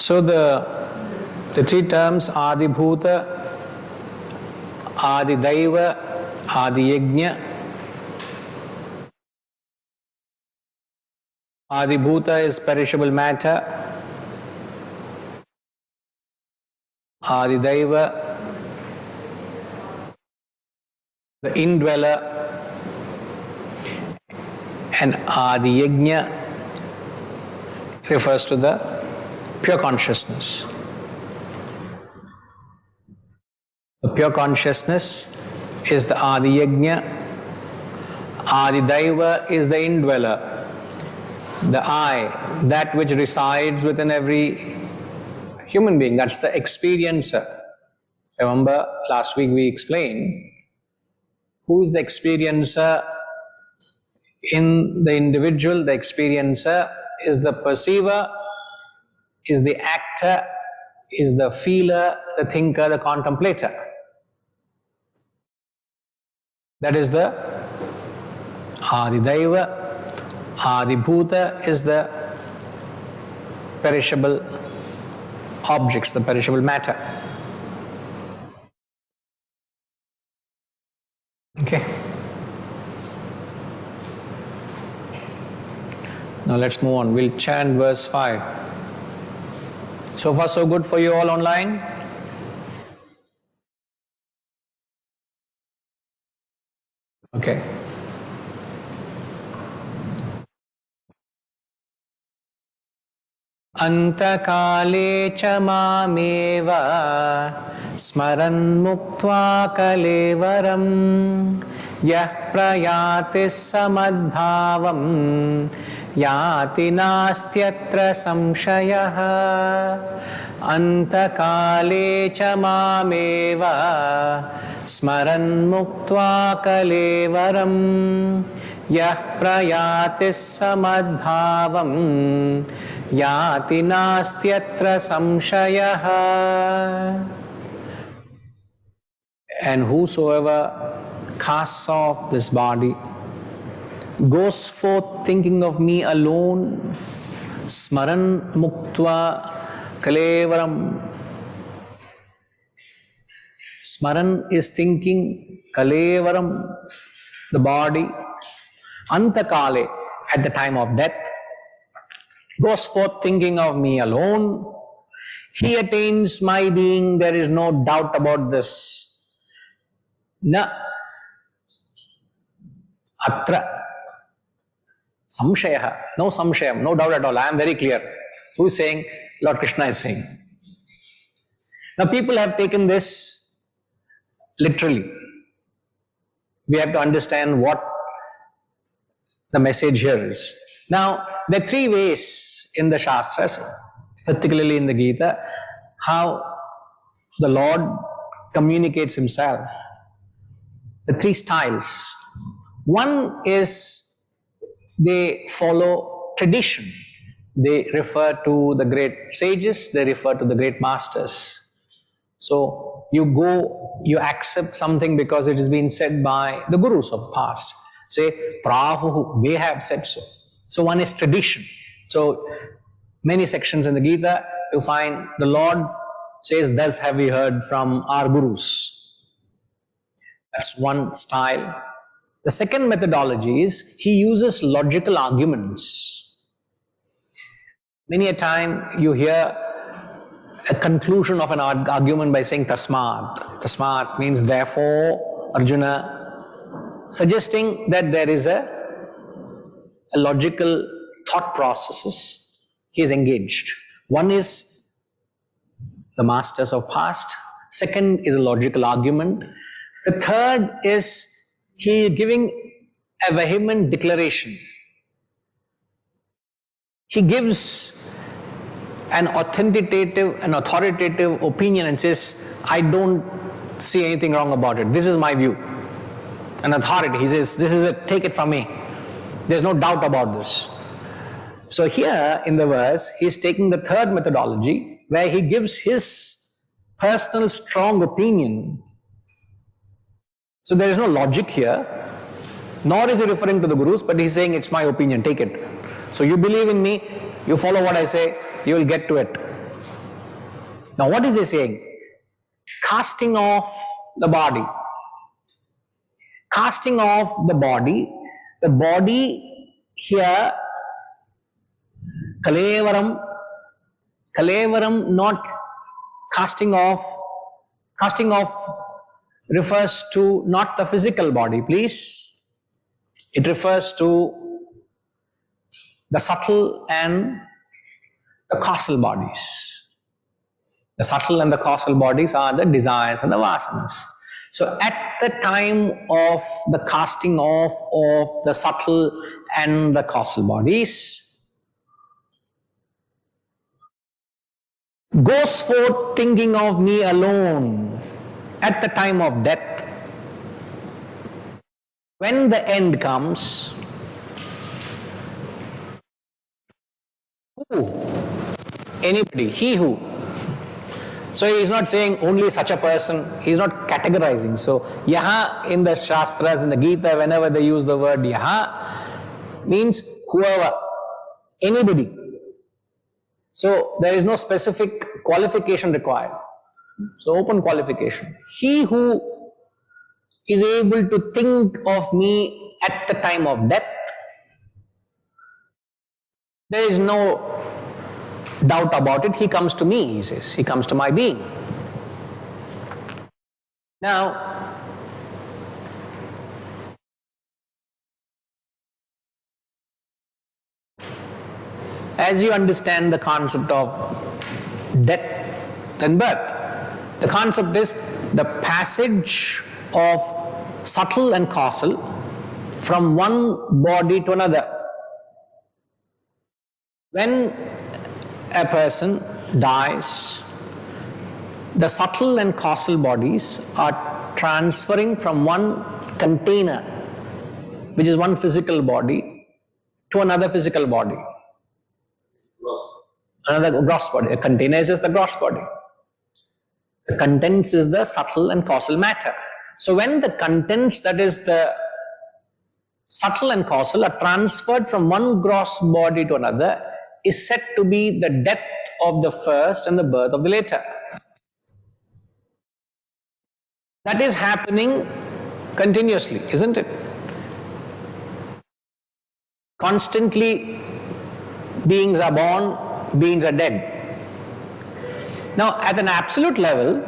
So the three terms Adibhuta, Adidaiva, Adiyajna. Adibhuta is perishable matter. Adidaiva, the indweller. And Adiyajna refers to the pure consciousness. The pure consciousness is the Adiyajna. Adidaiva is the indweller. The I, that which resides within every human being, that's the experiencer. Remember, last week we explained who is the experiencer in the individual. The experiencer is the perceiver, is the actor, is the feeler, the thinker, the contemplator. That is the Adidaiva. Adibhuta is the perishable objects, the perishable matter. Okay. Now let's move on. We'll chant verse 5. So far so good for you all online? Okay. Antakale cha mameva smaran muktva kalevaram yah prayati samadbhavam yati nastyatra samshayah. Antakale cha mameva smaran muktva kalevaram yah prayati samadbhavam yati nastyatra samshayah. And whosoever casts off this body, goes forth thinking of me alone, smaran muktva kalevaram. Smaran is thinking, kalevaram, the body, antakale, at the time of death, goes forth thinking of me alone, he attains my being, there is no doubt about this. Na atra samshayah, no samshayam, no doubt at all, I am very clear. Who is saying? Lord Krishna is saying. Now people have taken this literally. We have to understand what the message here is. Now, there are three ways in the Shastras, particularly in the Gita, how the Lord communicates himself. The three styles. One is they follow tradition. They refer to the great sages, they refer to the great masters. So you go, you accept something because it has been said by the gurus of the past. Say, Prahuhu, they have said so. So one is tradition. So many sections in the Gita, you find the Lord says, thus have we heard from our gurus. That's one style. The second methodology is he uses logical arguments. Many a time you hear a conclusion of an argument by saying tasmat. Tasmat means therefore, Arjuna, suggesting that there is a logical thought processes he is engaged. One is the masters of past. Second is a logical argument. The third is he is giving a vehement declaration. He gives an authoritative opinion and says, I don't see anything wrong about it. This is my view. An authority. He says, this is it, take it from me. There's no doubt about this. So here in the verse, he is taking the third methodology where he gives his personal strong opinion. So there is no logic here, nor is he referring to the gurus, but he's saying it's my opinion, take it. So you believe in me, you follow what I say, you will get to it. Now what is he saying? Casting off the body. Casting off the body here, Kalevaram, not casting off refers to not the physical body, please. It refers to the subtle and the causal bodies. The subtle and the causal bodies are the desires and the vasanas. So at the time of the casting off of the subtle and the causal bodies, goes forth thinking of me alone at the time of death. When the end comes, who? Anybody, he who. So he is not saying only such a person, he is not categorizing. So yaha in the Shastras, in the Gita, whenever they use the word yaha, means whoever, anybody. So there is no specific qualification required. So open qualification. He who is able to think of me at the time of death, there is no doubt about it. He comes to me, he says. He comes to my being. Now, as you understand the concept of death and birth, the concept is the passage of subtle and causal from one body to another. When a person dies, the subtle and causal bodies are transferring from one container, which is one physical body, to another physical body. Another gross body. A container is just the gross body. The contents is the subtle and causal matter. So when the contents, that is the subtle and causal, are transferred from one gross body to another, is said to be the death of the first and the birth of the later. That is happening continuously, isn't it? Constantly beings are born, beings are dead. Now, at an absolute level,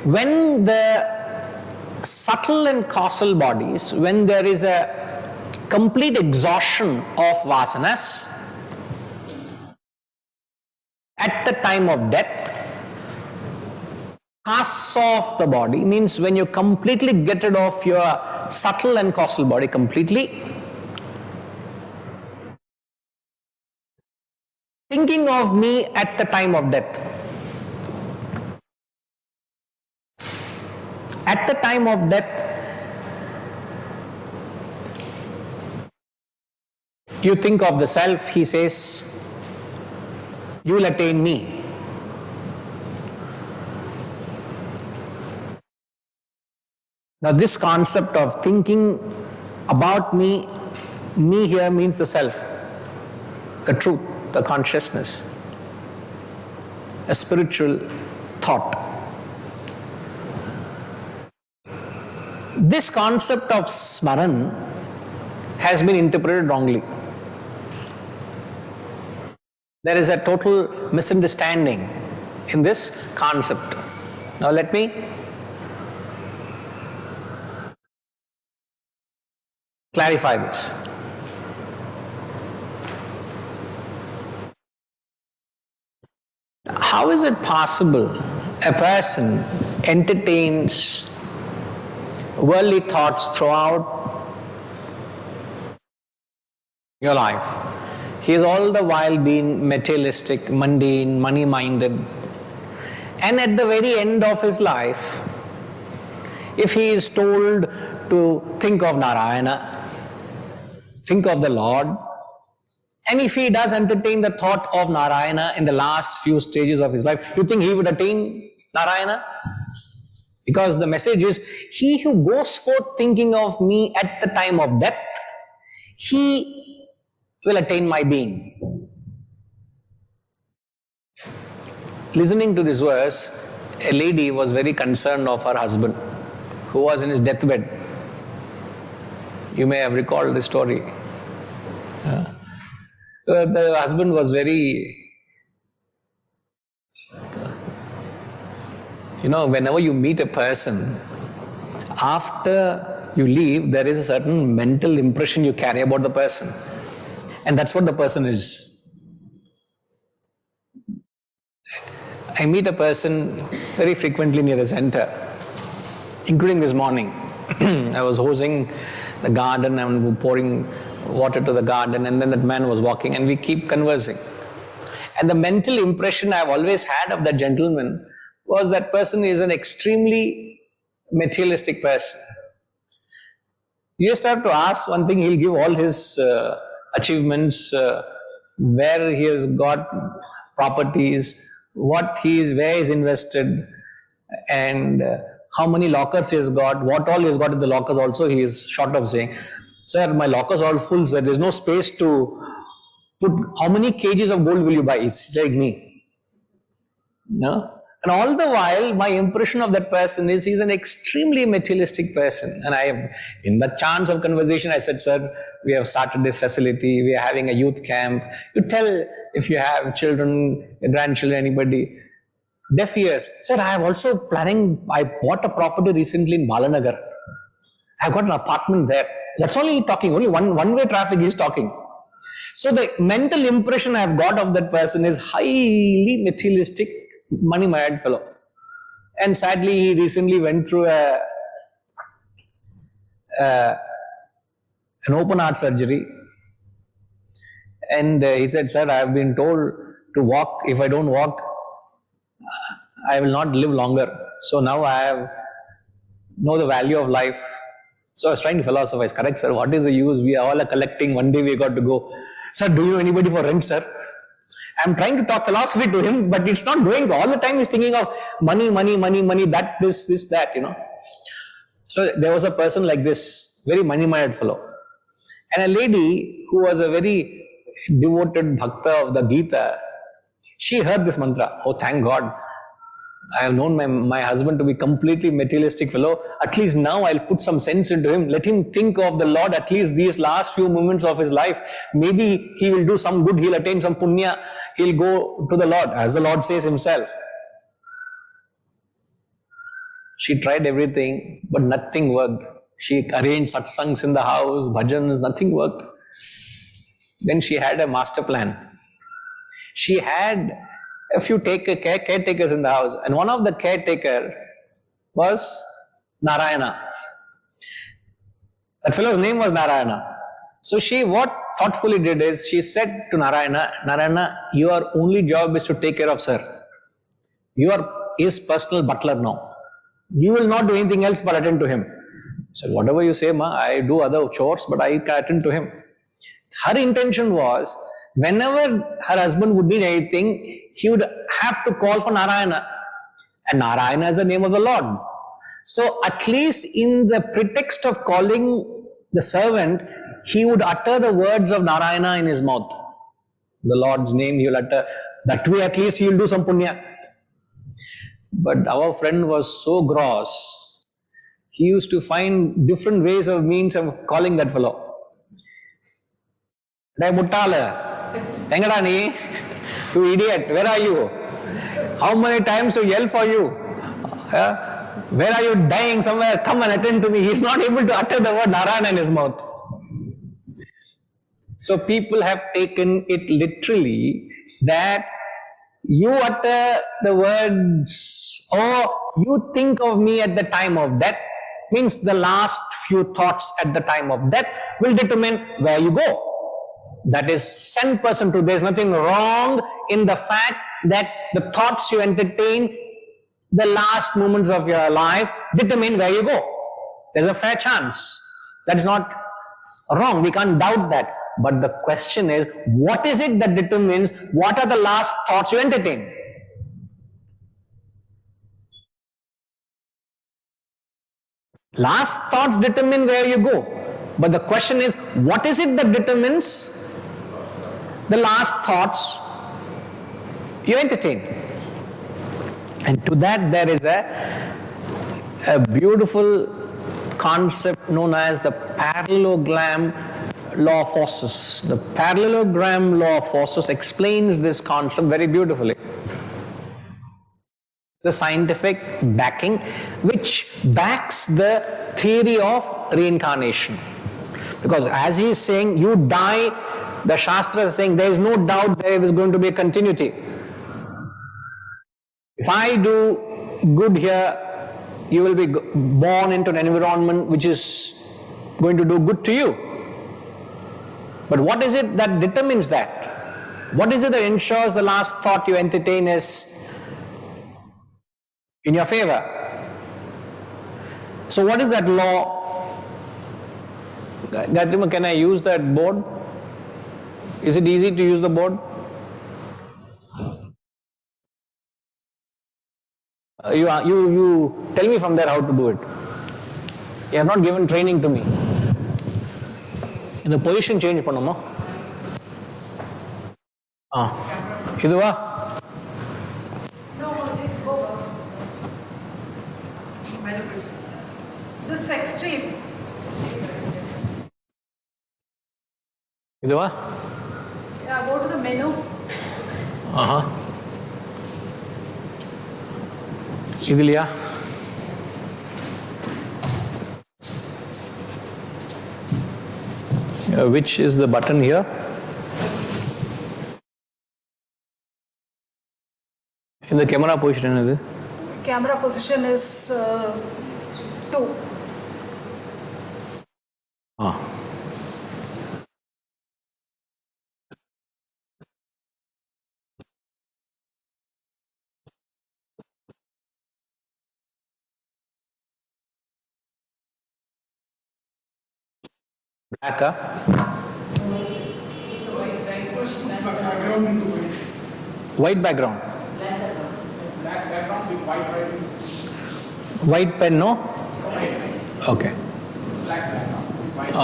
when the subtle and causal bodies, when there is a complete exhaustion of vasanas, at the time of death, casts off the body, means when you completely get rid of your subtle and causal body completely, thinking of me at the time of death. At the time of death, you think of the self, he says, you will attain me. Now this concept of thinking about me here means the self, the truth, the consciousness, a spiritual thought. This concept of smaran has been interpreted wrongly. There is a total misunderstanding in this concept. Now let me clarify this. How is it possible a person entertains worldly thoughts throughout your life? He is all the while being materialistic, mundane, money-minded. And at the very end of his life, if he is told to think of Narayana, think of the Lord, and if he does entertain the thought of Narayana in the last few stages of his life, you think he would attain Narayana? Because the message is, he who goes forth thinking of me at the time of death, he will attain my being. listening to this verse, a lady was very concerned of her husband, who was in his deathbed. You may have recalled the story. The husband was very, whenever you meet a person, after you leave, there is a certain mental impression you carry about the person. And that's what the person is. I meet a person very frequently near the center, including this morning. I was hosing the garden and pouring water to the garden, and then that man was walking and we keep conversing. And the mental impression I've always had of that gentleman was that person is an extremely materialistic person. You just have to ask one thing, he'll give all his achievements, where he has got properties, where he's invested, and how many lockers he has got, what all he has got in the lockers also he is short of saying, sir, my lockers are all full, sir, there's no space to put, how many kgs of gold will you buy? It's like me. No? And all the while, my impression of that person is he's an extremely materialistic person. And in the chance of conversation, I said, sir, we have started this facility, we are having a youth camp. You tell if you have children, grandchildren, anybody. Deaf ears. Sir, I am also planning, I bought a property recently in Balanagar. I've got an apartment there. That's all he's talking, only one-way traffic he's talking. So the mental impression I've got of that person is highly materialistic, money-mad fellow. And sadly, he recently went through an open heart surgery. And he said, sir, I have been told to walk. If I don't walk, I will not live longer. So now I know the value of life. So I was trying to philosophize. Correct, sir. What is the use? We all are collecting. One day we got to go. Sir, do you know anybody for rent, sir? I'm trying to talk philosophy to him, but it's not going. All the time he's thinking of money, that, this, that, So there was a person like this, very money-minded fellow. And a lady who was a very devoted bhakta of the Gita, she heard this mantra. Oh, thank God. I have known my husband to be completely materialistic fellow. At least now I'll put some sense into him. Let him think of the Lord at least these last few moments of his life. Maybe he will do some good. He'll attain some punya. He'll go to the Lord, as the Lord says himself. She tried everything, but nothing worked. She arranged satsangs in the house, bhajans, nothing worked. Then she had a master plan. She had a few caretakers in the house, and one of the caretaker was Narayana. That fellow's name was Narayana. So she, what thoughtfully did is, she said to Narayana, Narayana, your only job is to take care of sir. You are his personal butler now. You will not do anything else but attend to him. So whatever you say, ma, I do other chores, but I attend to him. Her intention was, whenever her husband would need anything, he would have to call for Narayana. And Narayana is the name of the Lord. So at least in the pretext of calling the servant, he would utter the words of Narayana in his mouth. The Lord's name he will utter. That way at least he will do some punya. But our friend was so gross, he used to find different ways of means of calling that fellow. Hey, Muttala, engada ni? You idiot, where are you? How many times to yell for you? Where are you dying somewhere? Come and attend to me. He's not able to utter the word Narayana in his mouth. So people have taken it literally that you utter the words or you think of me at the time of death, means the last few thoughts at the time of death will determine where you go. That is 100% true. There is nothing wrong in the fact that the thoughts you entertain, the last moments of your life, determine where you go. There's a fair chance. That is not wrong. We can't doubt that. But the question is, what is it that determines what are the last thoughts you entertain? Last thoughts determine where you go. But the question is, what is it that determines the last thoughts you entertain? And to that there is a beautiful concept known as the parallelogram law of forces. The parallelogram law of forces explains this concept very beautifully. It's a scientific backing which backs the theory of reincarnation. Because as he is saying, you die, the Shastra is saying there is no doubt there is going to be a continuity. If I do good here, you will be born into an environment which is going to do good to you. But what is it that determines that? What is it that ensures the last thought you entertain is in your favor? So what is that law? Gayatrima, can I use that board? Is it easy to use the board? You tell me from there how to do it. You have not given training to me. In the position change பண்ணுமா? இதுவா? No, go. This extreme. இதுவா? Yeah, go to the menu. இதுலையா? Which is the button here? In the camera position is it? Camera position is 2. Black, white background. Black background with white writing. White pen, no? Okay. Black background with white.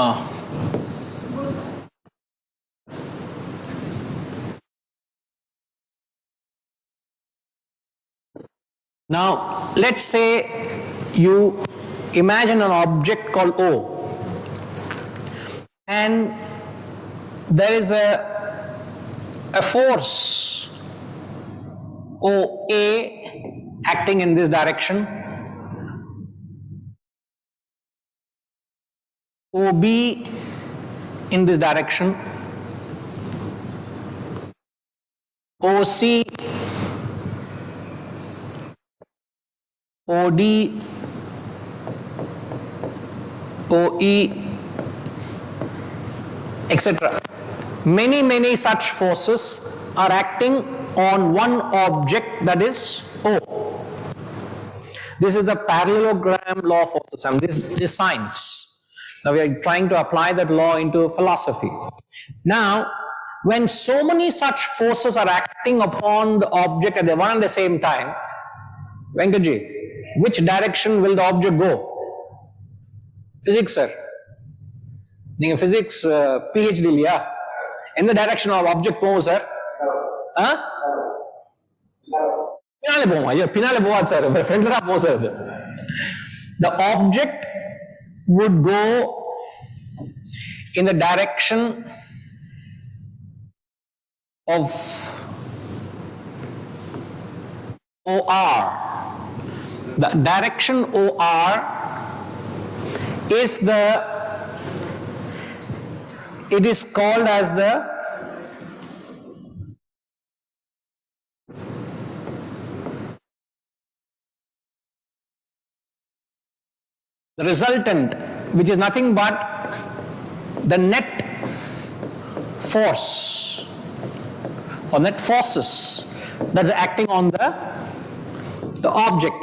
Now, let's say you imagine an object called O, and there is a force OA acting in this direction, OB in this direction, OC, OD, OE, etc. Many such forces are acting on one object, that is O. This is the parallelogram law of forces, and this is science. Now we are trying to apply that law into philosophy. Now, when so many such forces are acting upon the object at the one and the same time, Venkaji, which direction will the object go? Physics, sir. You physics PhD liya. In the direction of object போகும் sir? பின்னாலே போகும் ஐயா, பின்னாலே போகாது sir, ஃப்ரண்ட்ல தான் போகும் sir. The object would go in the direction of OR. The direction OR is it is called as the resultant, which is nothing but the net force or net forces that's acting on the object.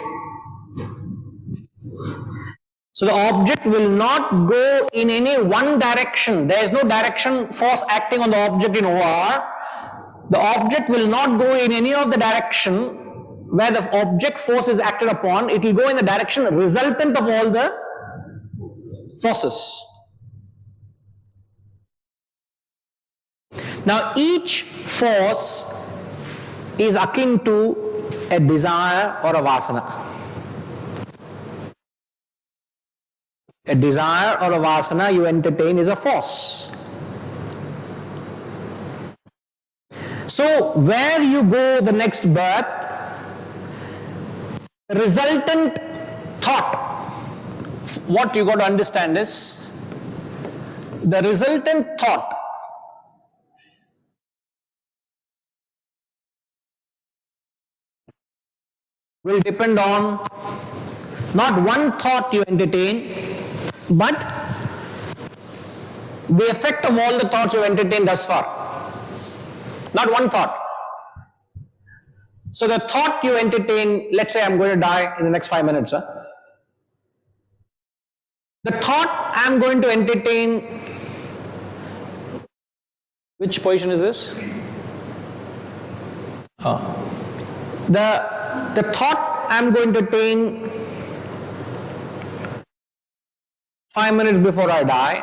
So the object will not go in any one direction. There is no direction force acting on the object in OR. The object will not go in any of the direction where the object force is acted upon. It will go in the direction resultant of all the forces. Now each force is akin to a desire or a vasana. A desire or a vasana you entertain is a force. So where you go the next birth, the resultant thought, what you got to understand is, the resultant thought will depend on not one thought you entertain, but the effect of all the thoughts you entertained thus far. Not one thought. So the thought you entertain, let's say I'm going to die in the next 5 minutes. The thought I'm going to entertain, which position is this? The thought I'm going to entertain 5 minutes before I die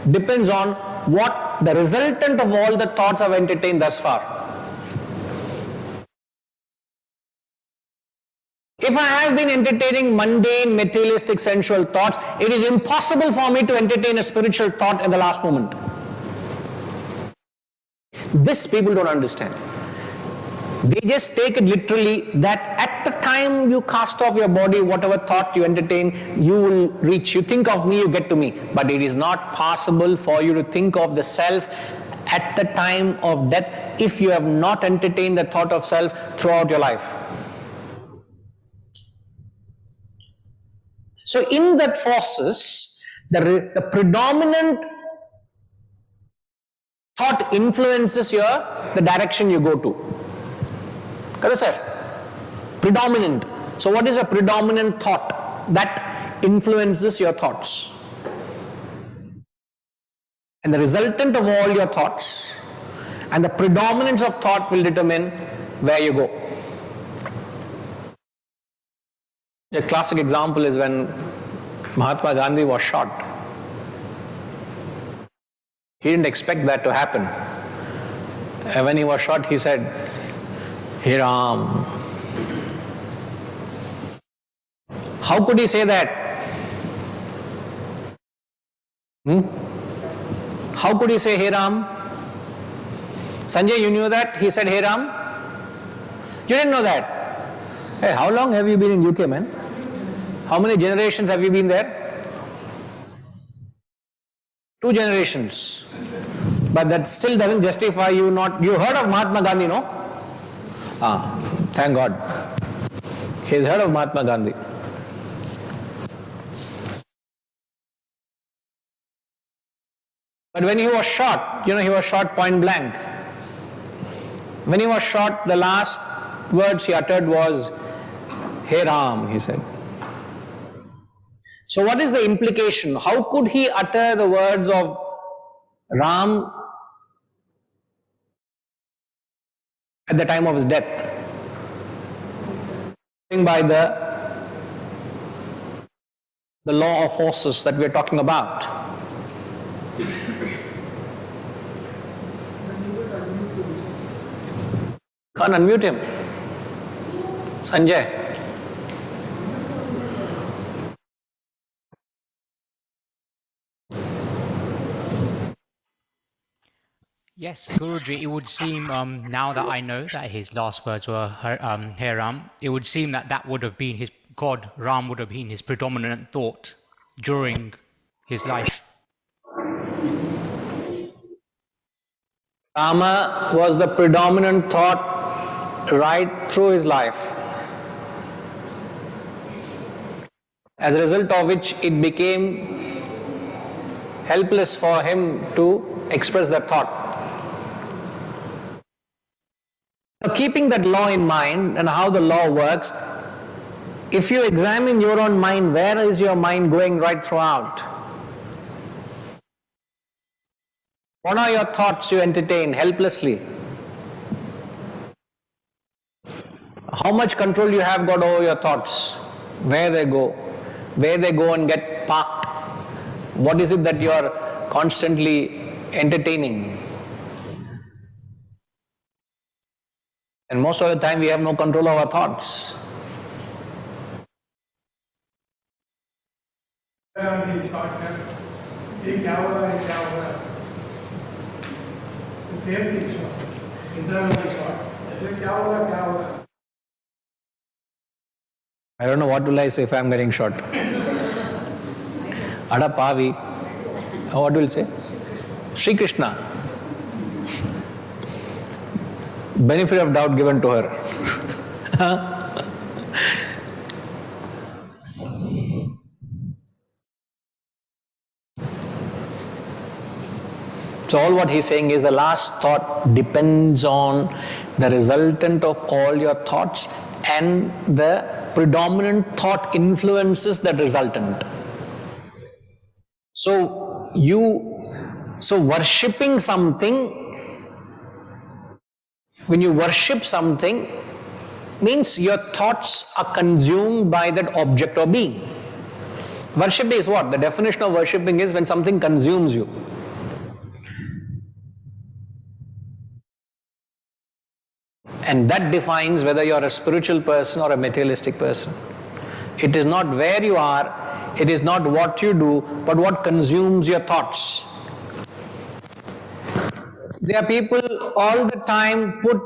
depends on what the resultant of all the thoughts I've entertained thus far. If I have been entertaining mundane, materialistic, sensual thoughts, it is impossible for me to entertain a spiritual thought in the last moment. This people don't understand. They just take it literally that at the time you cast off your body, whatever thought you entertain, you will reach. You think of me, you get to me. But it is not possible for you to think of the self at the time of death if you have not entertained the thought of self throughout your life. So in that forces, the predominant thought influences the direction you go to. Correct, sir? Predominant. So what is a predominant thought? That influences your thoughts. And the resultant of all your thoughts and the predominance of thought will determine where you go. A classic example is when Mahatma Gandhi was shot. He didn't expect that to happen. And when he was shot, he said, "Hey Ram." How could he say that? How could he say "Hey Ram"? Sanjay, you knew that? He said "Hey Ram"? You didn't know that? Hey, how long have you been in UK, man? How many generations have you been there? 2 generations. But that still doesn't justify you not. You heard of Mahatma Gandhi, no? Thank God. He's heard of Mahatma Gandhi. But when he was shot, he was shot point blank. When he was shot, the last words he uttered was, "Hey Ram," he said. So what is the implication? How could he utter the words of Ram at the time of his death? By the law of forces that we are talking about. Can't unmute him. Sanjay. Yes, Guruji, it would seem, now that I know that his last words were Hey Ram, it would seem that would have been his God, Ram would have been his predominant thought during his life. Rama was the predominant thought right through his life. As a result of which it became helpless for him to express that thought. Now, keeping that law in mind and how the law works, if you examine your own mind, where is your mind going right throughout? What are your thoughts you entertain helplessly? How much control you have got over your thoughts? Where they go and get parked? What is it that you are constantly entertaining? And And most of the time we have no control of our thoughts. The thought that ये क्या हो रहा है क्या हो रहा है the same thing shot internally shot ये क्या हो रहा है I don't know what will I say if I am getting shot. Ada Pavi. What will say? Sri Krishna. Benefit of doubt given to her. So all what he's saying is the last thought depends on the resultant of all your thoughts, and the predominant thought influences that resultant. So worshipping something, when you worship something, means your thoughts are consumed by that object or being. Worship is what? The definition of worshipping is when something consumes you. And that defines whether you are a spiritual person or a materialistic person. It is not where you are, it is not what you do, but what consumes your thoughts. There are people all the time put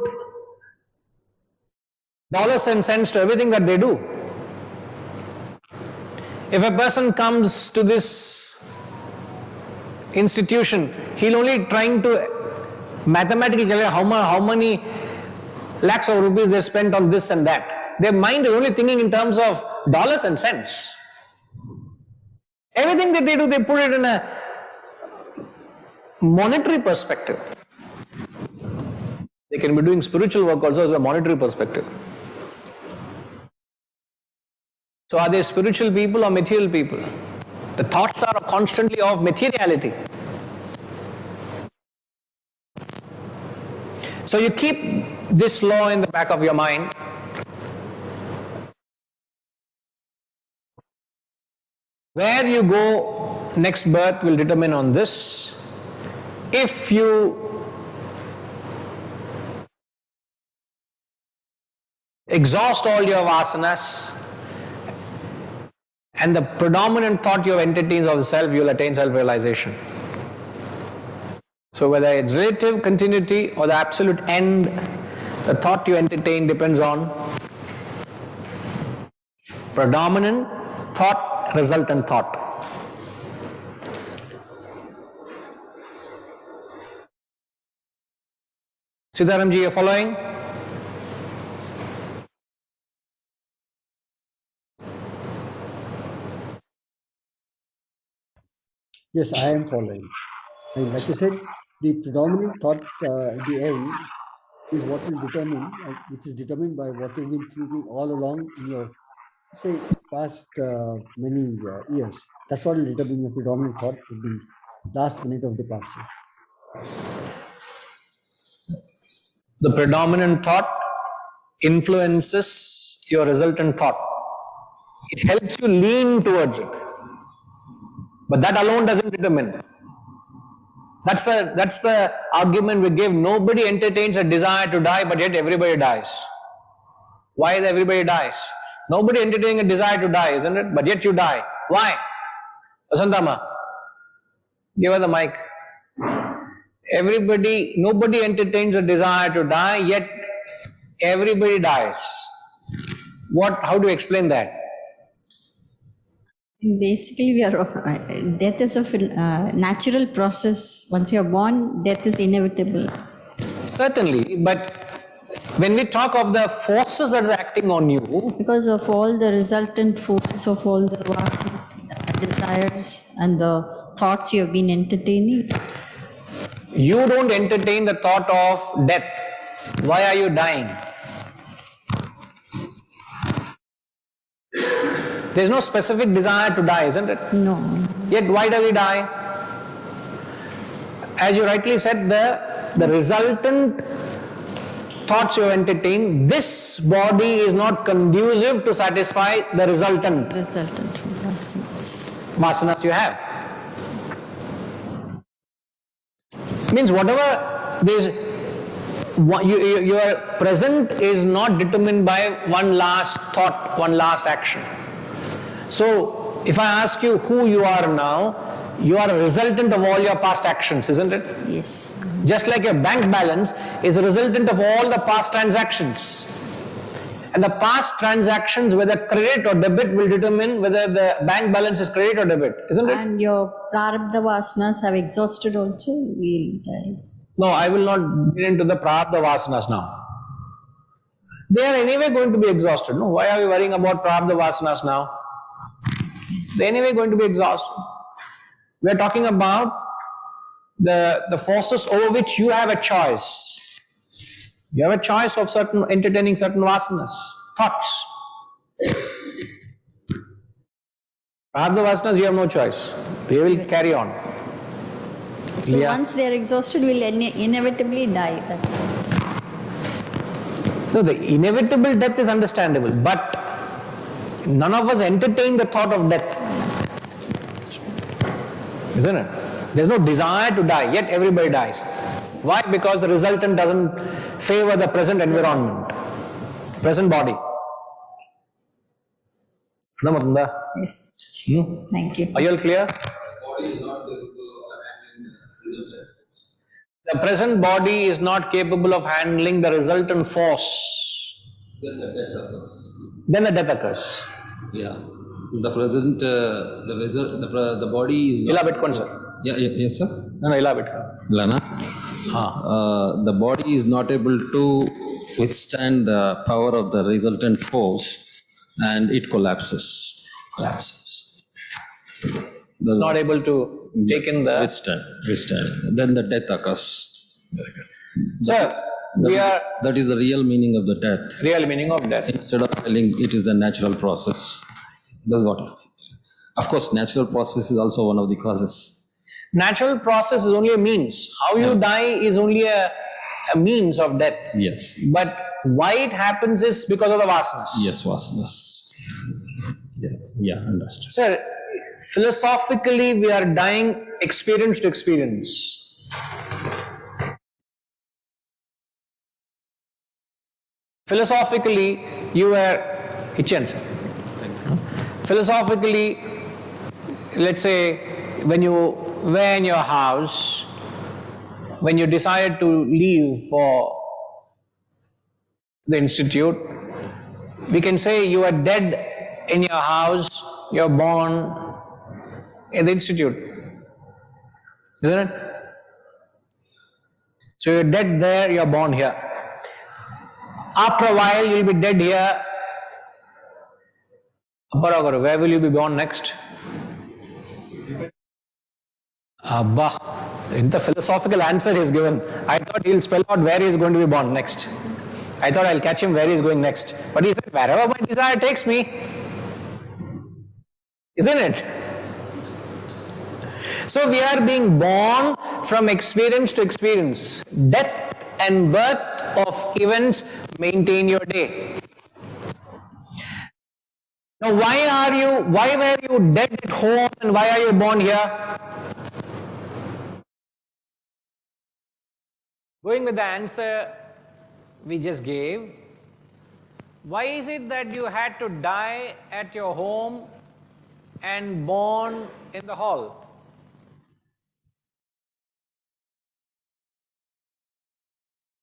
dollars and cents to everything that they do. If a person comes to this institution, he'll only trying to mathematically calculate how many lakhs of rupees they spent on this and that. Their mind is only thinking in terms of dollars and cents. Everything that they do, they put it in a monetary perspective. They can be doing spiritual work also as a monetary perspective. So are they spiritual people or material people? The thoughts are constantly of materiality. So you keep this law in the back of your mind. Where you go next birth will determine on this. If you exhaust all your vasanas and the predominant thought you have entertained of the self, you will attain self-realization. So whether it's relative continuity or the absolute end, the thought you entertain depends on predominant thought, resultant thought. Sitaramji, you're following? Yes, I am following. And like you said, the predominant thought at the end is what will determine, which is determined by what you've been thinking all along in your, say, past many years. That's what will determine your predominant thought at the last minute of departure. The predominant thought influences your resultant thought. It helps you lean towards it. But that alone doesn't determine. That's the argument we give. Nobody entertains a desire to die, but yet everybody dies. Why everybody dies? Nobody entertaining a desire to die, isn't it? But yet you die. Why? Vasantama, give her the mic. Nobody entertains a desire to die, yet everybody dies. How do you explain that? Basically, death is a natural process. Once you are born, death is inevitable. Certainly, but when we talk of the forces that are acting on you, because of all the resultant force of all the desires and the thoughts you have been entertaining. You don't entertain the thought of death. Why are you dying? There is no specific desire to die, isn't it? No. Yet why do we die? As you rightly said, the resultant thoughts you entertain, this body is not conducive to satisfy the resultant vasanas you have. Means whatever Your present is not determined by one last thought, one last action. So, if I ask you who you are now, you are a resultant of all your past actions, isn't it? Yes. Just like your bank balance is a resultant of all the past transactions. And the past transactions, whether credit or debit, will determine whether the bank balance is credit or debit, isn't it? And your prarabdha vasanas have exhausted also, we'll die. No, I will not get into the prarabdha vasanas now. They are anyway going to be exhausted. No, why are we worrying about prarabdha vasanas now? They are anyway going to be exhausted. We are talking about the forces over which you have a choice. You have a choice of entertaining certain vasanas, thoughts. Prarabdha vasanas, you have no choice. They will carry on. So once they are exhausted, we'll inevitably die. That's it. So the inevitable death is understandable, but none of us entertain the thought of death. Isn't it? There's no desire to die, yet everybody dies. Why? Because the resultant doesn't favor the present environment, present body. Yes. Thank you. Are you all clear? The present body is not capable of handling the resultant force. Then the death occurs. Then the death occurs. Yeah. The present, the body is. Ila Bitcoin, sir. Yeah, yes, sir. No, ila Bitcoin. Lana. The body is not able to withstand the power of the resultant force, and it collapses. It's not able to take in the... Withstand. Then the death occurs. Sir, that is the real meaning of the death. Real meaning of death. Instead of telling it is a natural process. That's what. Of course, natural process is also one of the causes. Natural process is only a means. How you die is only a means of death. Yes. But why it happens is because of the vasanas. Yes, vasanas. Yeah, understood. Sir, philosophically we are dying experience to experience. Philosophically, you were Hitchin, sir. Philosophically, let's say when you were in your house, when you decided to leave for the institute, we can say you are dead in your house, you are born in the institute. Isn't it? So you are dead there, you are born here. After a while, you will be dead here. Where will you be born next? Abba, in the philosophical answer he is given. I thought he will spell out where he is going to be born next. I thought I'll catch him where he is going next. But he said, wherever my desire takes me. Isn't it? So we are being born from experience to experience. Death and birth of events maintain your day. Now why were you dead at home and why are you born here? Going with the answer we just gave, why is it that you had to die at your home and born in the hall?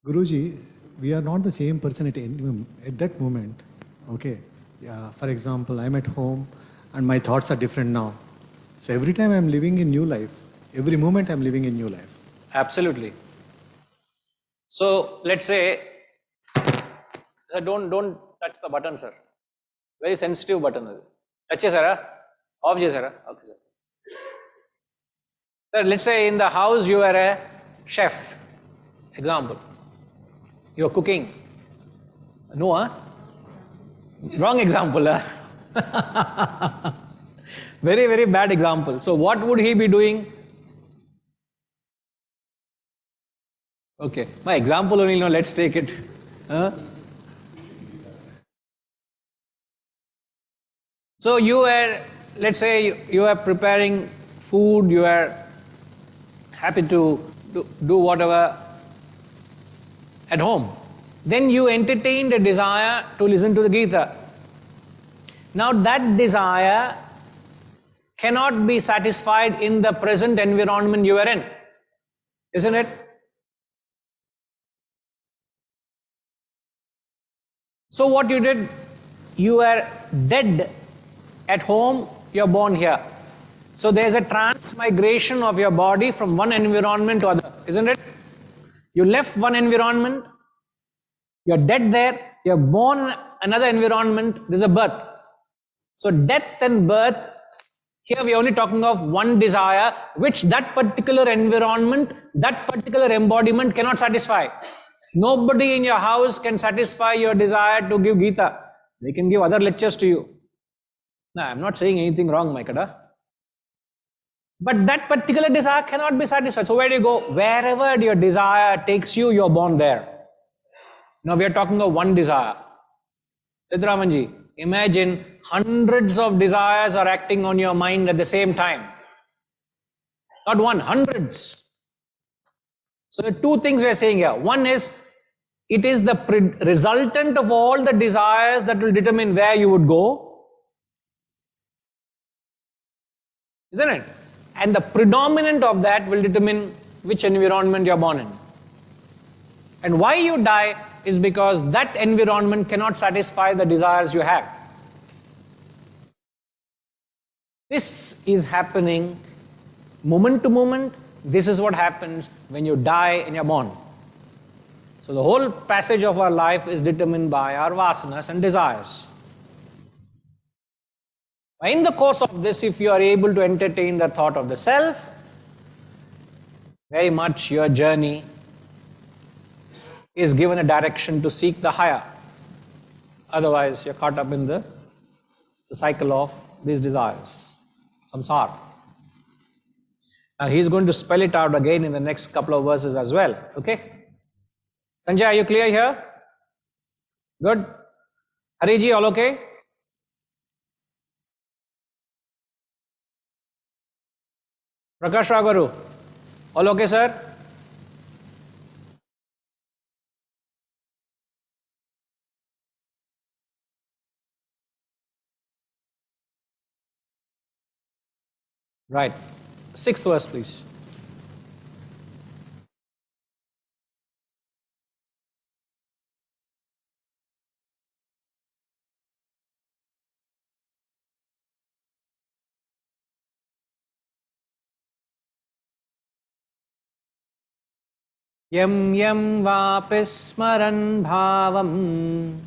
Guruji, we are not the same person at that moment. Okay. For example, I'm at home and my thoughts are different now. So every time I'm living in new life, every moment I'm living in new life. Absolutely. So let's say, don't touch the button, sir. Very sensitive button. Touch it, sir. Off it, sir. Okay, sir. Sir, let's say in the house you are a chef. Example. You are cooking. No, huh? Wrong example, huh? Very, very bad example. So what would he be doing? Okay, my example only, let's take it. So you were, let's say you are preparing food, you are happy to do whatever, at home. Then you entertained a desire to listen to the Gita. Now that desire cannot be satisfied in the present environment you are in, isn't it? So what you did, you are dead at home, you're born here. So there's a transmigration of your body from one environment to other, isn't it? You left one environment, you're dead there, you're born another environment, there's a birth. So death and birth, here we are only talking of one desire which that particular environment, that particular embodiment cannot satisfy. Nobody in your house can satisfy your desire to give Gita. They can give other lectures to you. No, I'm not saying anything wrong, my kada. But that particular desire cannot be satisfied. So where do you go? Wherever your desire takes you, you're born there. Now we are talking of one desire. Siddharamanji, imagine hundreds of desires are acting on your mind at the same time. Not one, hundreds. So the two things we are saying here. One is, it is the resultant of all the desires that will determine where you would go. Isn't it? And the predominant of that will determine which environment you are born in. And why you die is because that environment cannot satisfy the desires you have. This is happening moment to moment. This is what happens when you die and you're born. So the whole passage of our life is determined by our vasanas and desires. In the course of this, if you are able to entertain the thought of the self, very much your journey is given a direction to seek the higher. Otherwise, you're caught up in the cycle of these desires, samsara. Now, he's going to spell it out again in the next couple of verses as well. Okay? Sanjay, are you clear here? Good. Hariji, all okay? Prakash Ragaru, all okay, sir? Right. 6th verse, please. Yam yam vapi smaran bhavam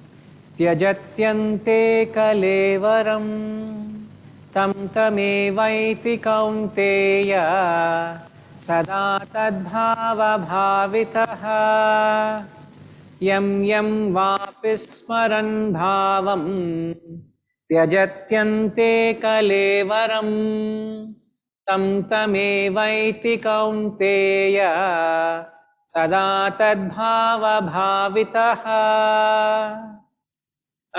tyajatyante kalevaram tam tamevaiti kaunteya sada tadbhava bhavitaha. Yam yam vapi smaran bhavam tyajatyante kalevaram tam tamevaiti kaunteya sada tadbhava bhavitaha.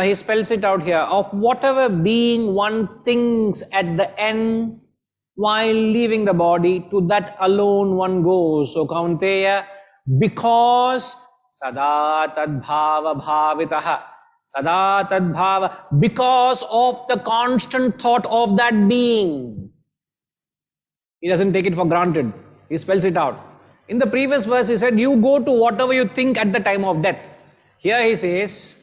He spells it out here. Of whatever being one thinks at the end while leaving the body, to that alone one goes. So Kaunteya, because sada tadbhava bhavitaha. Sada tadbhava, because of the constant thought of that being. He doesn't take it for granted. He spells it out. In the previous verse, he said, you go to whatever you think at the time of death. Here he says,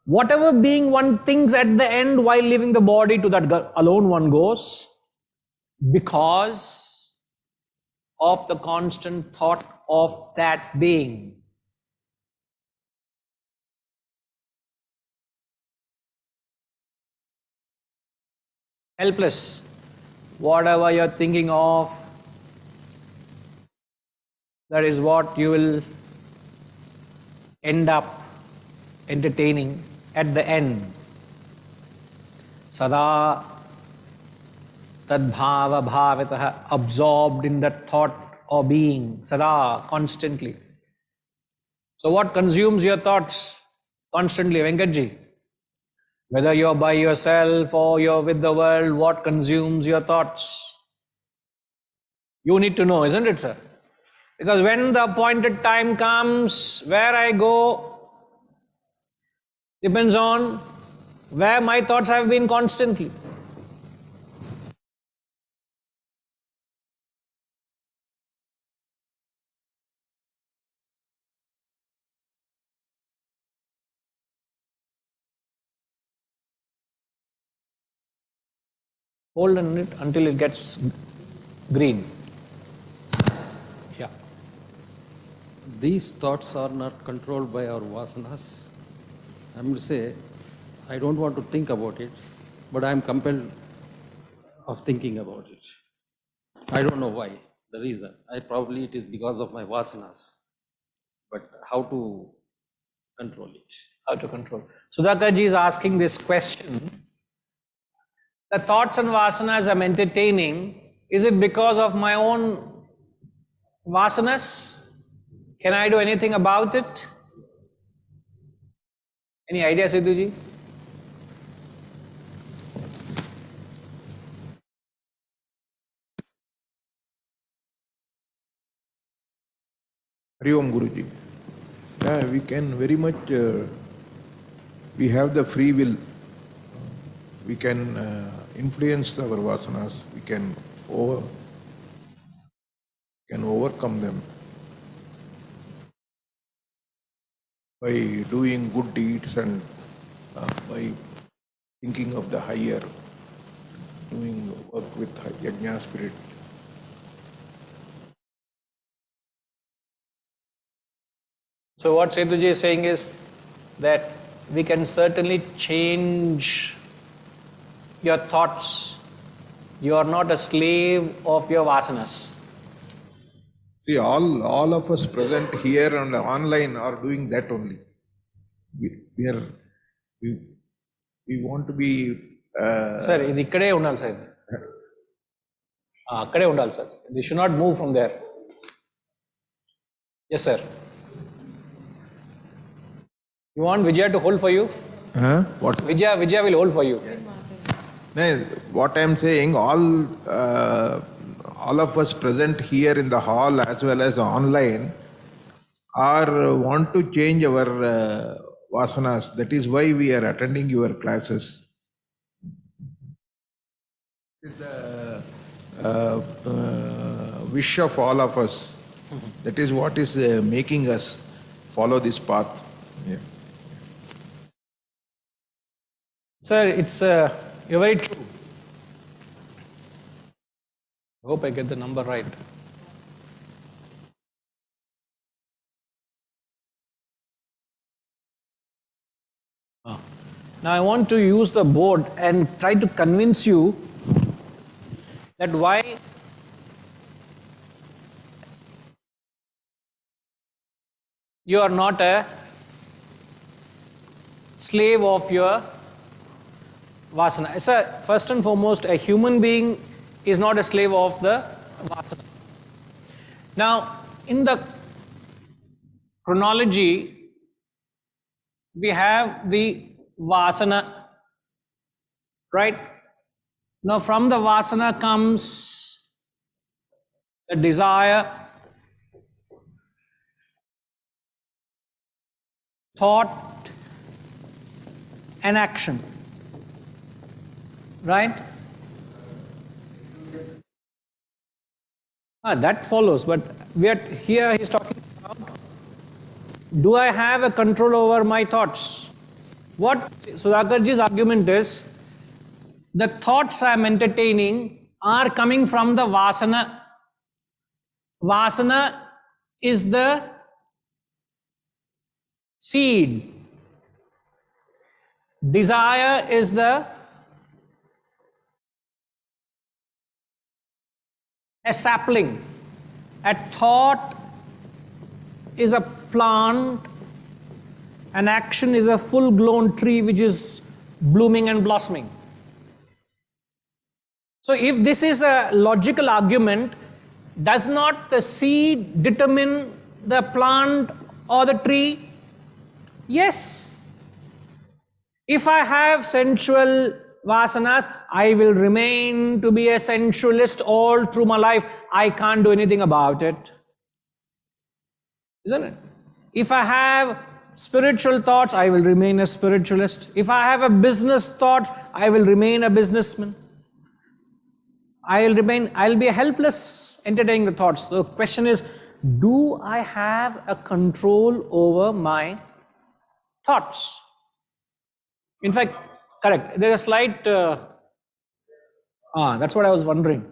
whatever being one thinks at the end while leaving the body, to that alone one goes, because of the constant thought of that being. Helpless. Whatever you're thinking of, that is what you will end up entertaining at the end. Sada tadbhava bhavitaha, absorbed in that thought or being, sada, constantly. So what consumes your thoughts constantly, Venkatji? Whether you're by yourself or you're with the world, what consumes your thoughts? You need to know, isn't it, sir? Because when the appointed time comes, where I go depends on where my thoughts have been constantly. Hold on it until it gets green. Yeah. These thoughts are not controlled by our vasanas. I'm going to say, I don't want to think about it, but I'm compelled of thinking about it. I don't know why, the reason. Probably it is because of my vasanas. But how to control it? How to control. Sudhakar ji is asking this question. The thoughts and vasanas I'm entertaining, is it because of my own vasanas? Can I do anything about it? Any idea, Sidhu ji? Hari Om Guruji. Yeah, we can very much, we have the free will. We can influence our vasanas. We can overcome them by doing good deeds and by thinking of the higher, doing work with yajna spirit. So what Sethuji is saying is that we can certainly change your thoughts. You are not a slave of your vasanas. See, all of us present here and online are doing that only. We want to be. Sir, ఇది ఇక్కడే ఉండాలి sir. అక్కడే ఉండాలి sir. They should not move from there. Yes, sir. You want Vijaya to hold for you? What? Vijaya will hold for you. No, what I am saying, all of us present here in the hall as well as online want to change our vasanas. That is why we are attending your classes. It is the wish of all of us. That is what is making us follow this path. Yeah. Sir, you're very true. I hope I get the number right. Now I want to use the board and try to convince you that why you are not a slave of your vasana. Sir, first and foremost, a human being is not a slave of the vasana. Now, in the chronology, we have the vasana, right? Now, from the vasana comes the desire, thought, and action, right? That follows, but here he's talking about, do I have a control over my thoughts? What Sudhakarji's argument is, the thoughts I am entertaining are coming from the vasana. Vasana is the seed. Desire is a sapling. A thought is a plant. An action is a full-grown tree which is blooming and blossoming. So if this is a logical argument, does not the seed determine the plant or the tree? Yes. If I have sensual vasanas, I will remain to be a sensualist all through my life. I can't do anything about it. isn't it? If I have spiritual thoughts, I will remain a spiritualist. If I have a business thoughts, I will remain a businessman. I'll be helpless entertaining the thoughts. The question is, do I have a control over my thoughts? In fact, correct. There's a slight, that's what I was wondering.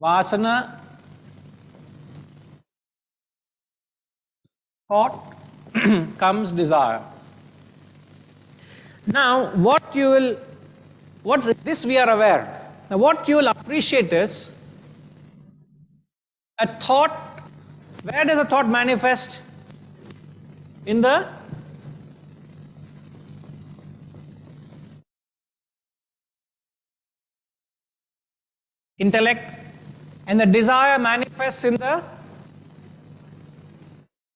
Vasana, thought, comes desire. Now, what's this we are aware. Now, what you will appreciate is a thought. Where does a thought manifest? In the intellect, and the desire manifests in the.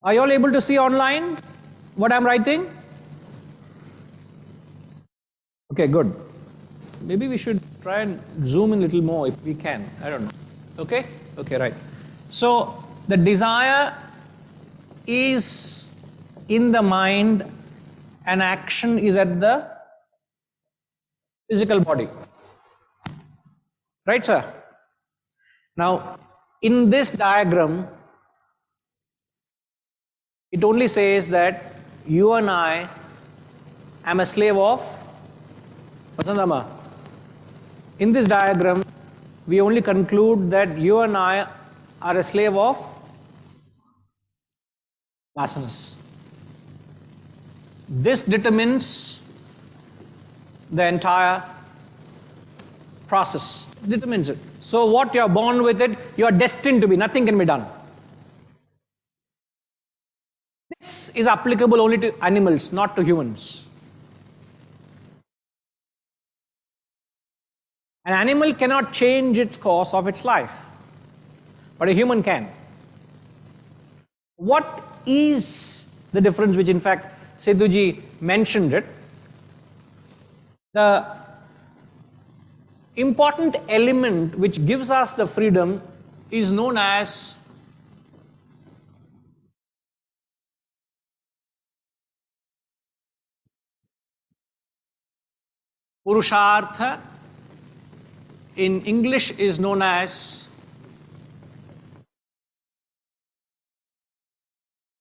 Are you all able to see online what I'm writing? Okay, good. Maybe we should try and zoom in a little more if we can. I don't know. Okay? Okay, right. So, the desire is in the mind and action is at the physical body. Right, sir? Now, in this diagram, it only says that you and I am a slave of Vasantama. In this diagram, we only conclude that you and I are a slave of vasanas. This determines the entire process. This determines it. So what you are born with it, you are destined to be. Nothing can be done. This is applicable only to animals, not to humans. An animal cannot change its course of its life, but a human can. What is the difference, which in fact Sidhuji mentioned it? The important element which gives us the freedom is known as Purushartha. In English is known as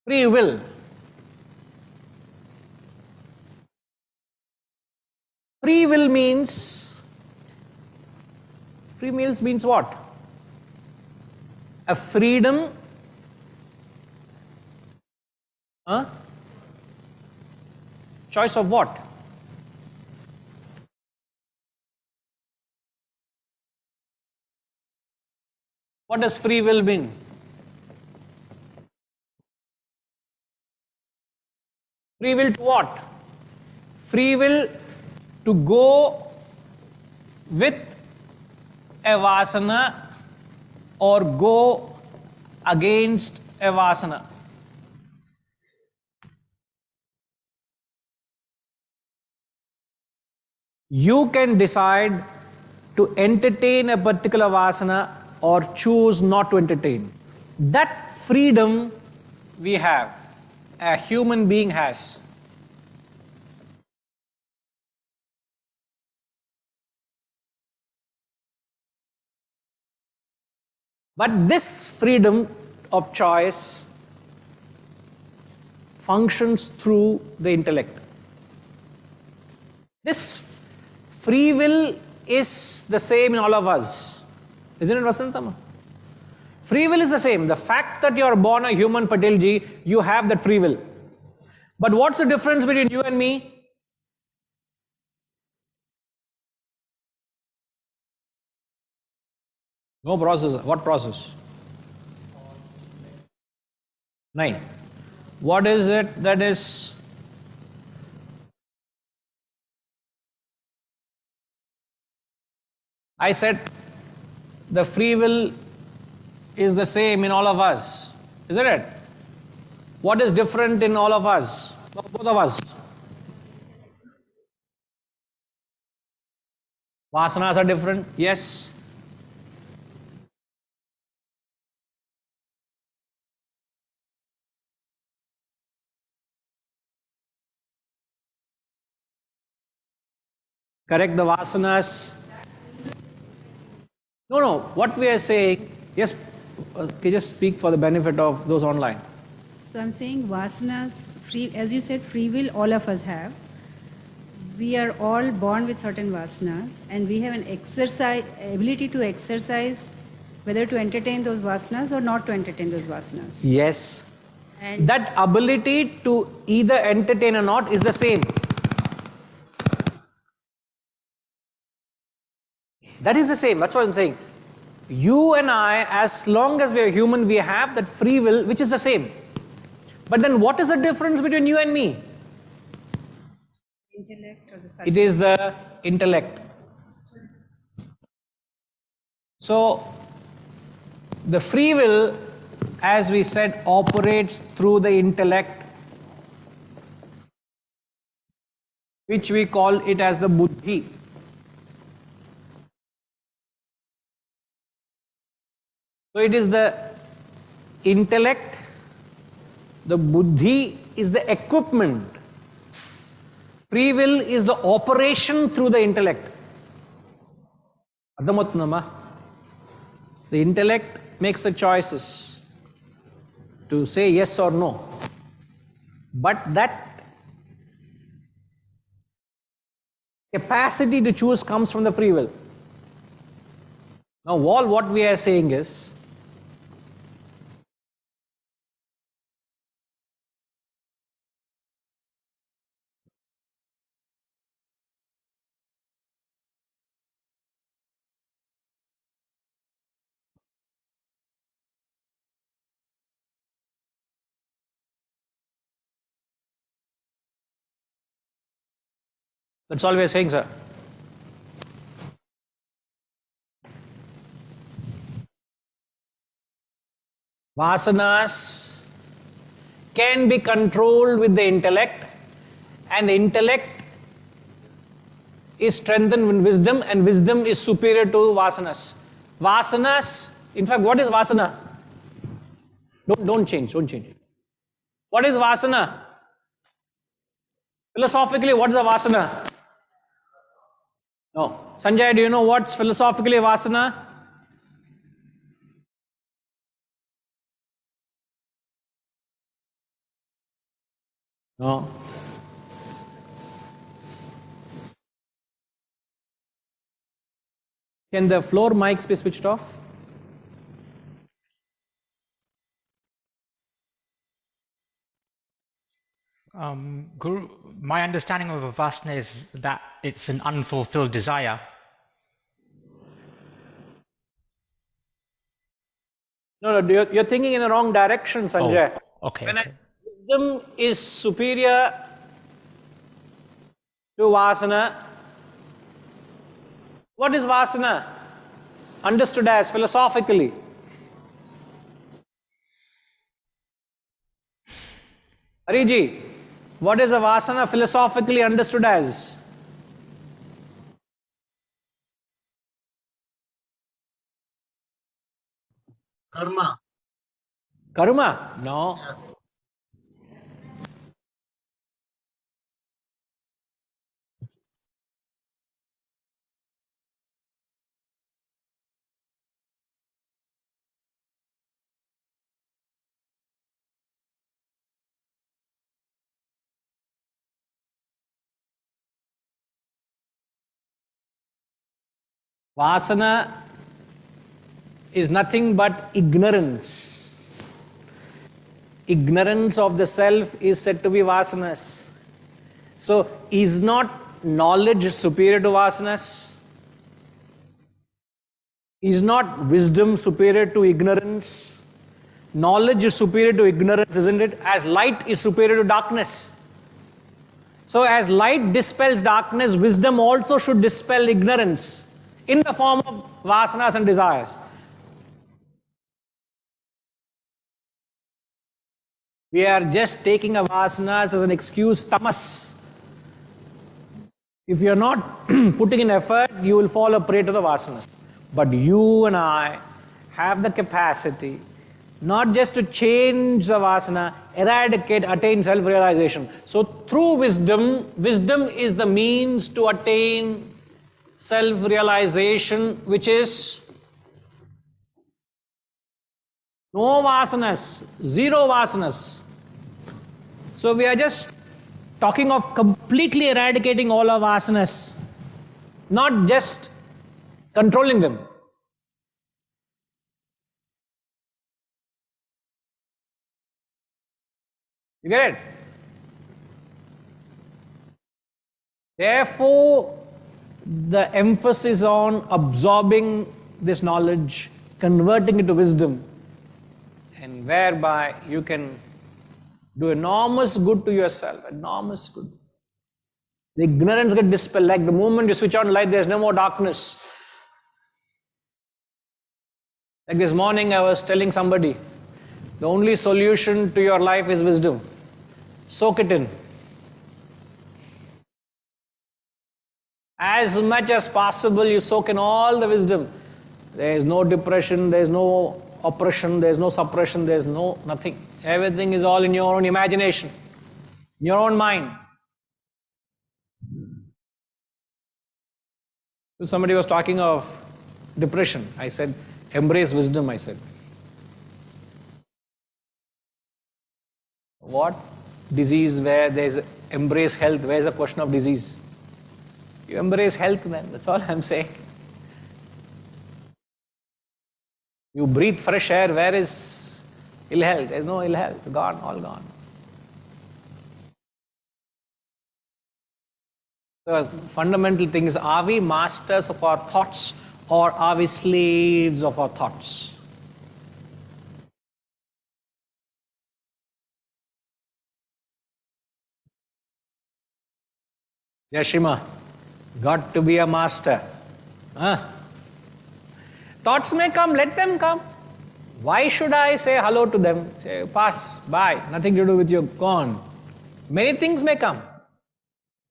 free will. Free will means what? A freedom, choice of what? What does free will mean? Free will to what? Free will to go with a vasana or go against a vasana. You can decide to entertain a particular vasana or choose not to entertain. That freedom we have, a human being has. But this freedom of choice functions through the intellect. This free will is the same in all of us. Isn't it, Vasantama? Free will is the same. The fact that you are born a human, Patilji, you have that free will. But what's the difference between you and me? No process. What process? 9. What is it that is? I said the free will is the same in all of us, isn't it? What is different in all of us, both of us? Vasanas are different, yes. correct the vasanas. No, what we are saying, yes, can you just speak for the benefit of those online? So I'm saying vasanas, free, as you said, free will all of us have. We are all born with certain vasanas, and we have an ability to exercise whether to entertain those vasanas or not to entertain those vasanas. Yes. And that ability to either entertain or not is the same. That is the same. That's what I'm saying. You and I, as long as we are human, we have that free will, which is the same. But then what is the difference between you and me? intellect or the subject. It is the intellect. So, the free will, as we said, operates through the intellect, which we call it as the buddhi. So it is the intellect, the buddhi is the equipment. Free will is the operation through the intellect. Adhamatnama. The intellect makes the choices to say yes or no. But that capacity to choose comes from the free will. Now, all what we are saying is, that's all we are saying, sir. Vasanas can be controlled with the intellect, and the intellect is strengthened with wisdom, and wisdom is superior to vasanas. Vasanas, in fact, what is vasana? Don't change. What is vasana? Philosophically, what is a vasana? No. Sanjay, do you know what's philosophically vasana? No. Can the floor mics be switched off? Guru, my understanding of a vasana is that it's an unfulfilled desire. No, you're thinking in the wrong direction, Sanjay. Oh, okay. When wisdom is superior to vasana, what is vasana? Understood as philosophically. Hariji, what is a vasana philosophically understood as? Karma. Karma? No. Yeah. Vasana is nothing but ignorance. Ignorance of the self is said to be vasanas. So, is not knowledge superior to vasanas? Is not wisdom superior to ignorance? Knowledge is superior to ignorance, isn't it? As light is superior to darkness. So, as light dispels darkness, wisdom also should dispel ignorance in the form of vasanas and desires. We are just taking a vasanas as an excuse, tamas. If you are not putting in effort, you will fall a prey to the vasanas. But you and I have the capacity not just to change the vasana, eradicate, attain self-realization. So through wisdom, wisdom is the means to attain self-realization, which is no vasanas, zero vasanas. So we are just talking of completely eradicating all our vasanas, not just controlling them. You get it? Therefore, the emphasis on absorbing this knowledge, converting it to wisdom, and whereby you can do enormous good to yourself, enormous good. The ignorance gets dispelled. Like the moment you switch on light, there's no more darkness. Like this morning, I was telling somebody, the only solution to your life is wisdom. Soak it in. As much as possible, you soak in all the wisdom. There is no depression, there is no oppression, there is no suppression, there is no nothing. Everything is all in your own imagination, in your own mind. So somebody was talking of depression. I said, embrace wisdom, I said. What? Disease, where there is embrace health, where is the question of disease? You embrace health then, that's all I'm saying. You breathe fresh air, where is ill health? There's no ill health, gone, all gone. The fundamental thing is, are we masters of our thoughts or are we slaves of our thoughts? Yashima, got to be a master. Huh? Thoughts may come, let them come. Why should I say hello to them? Say, pass, bye, nothing to do with you, gone. Many things may come.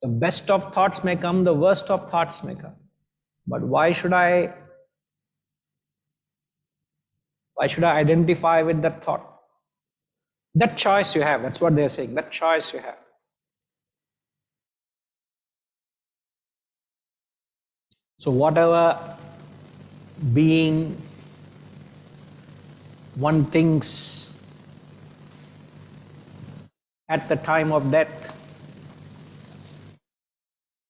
The best of thoughts may come, the worst of thoughts may come. But why should I identify with that thought? That choice you have, that's what they're saying, that choice you have. So whatever being one thinks at the time of death,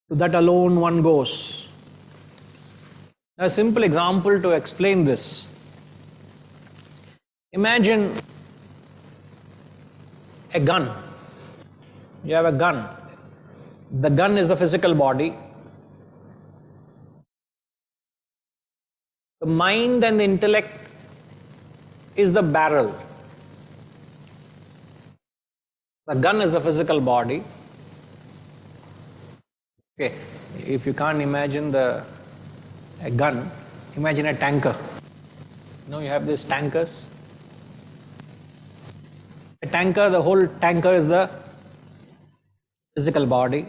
to that alone one goes. A simple example to explain this. Imagine a gun. You have a gun. The gun is the physical body. The mind and the intellect is the barrel. The gun is the physical body. Okay, if you can't imagine a gun, imagine a tanker. You have these tankers. A tanker, the whole tanker is the physical body.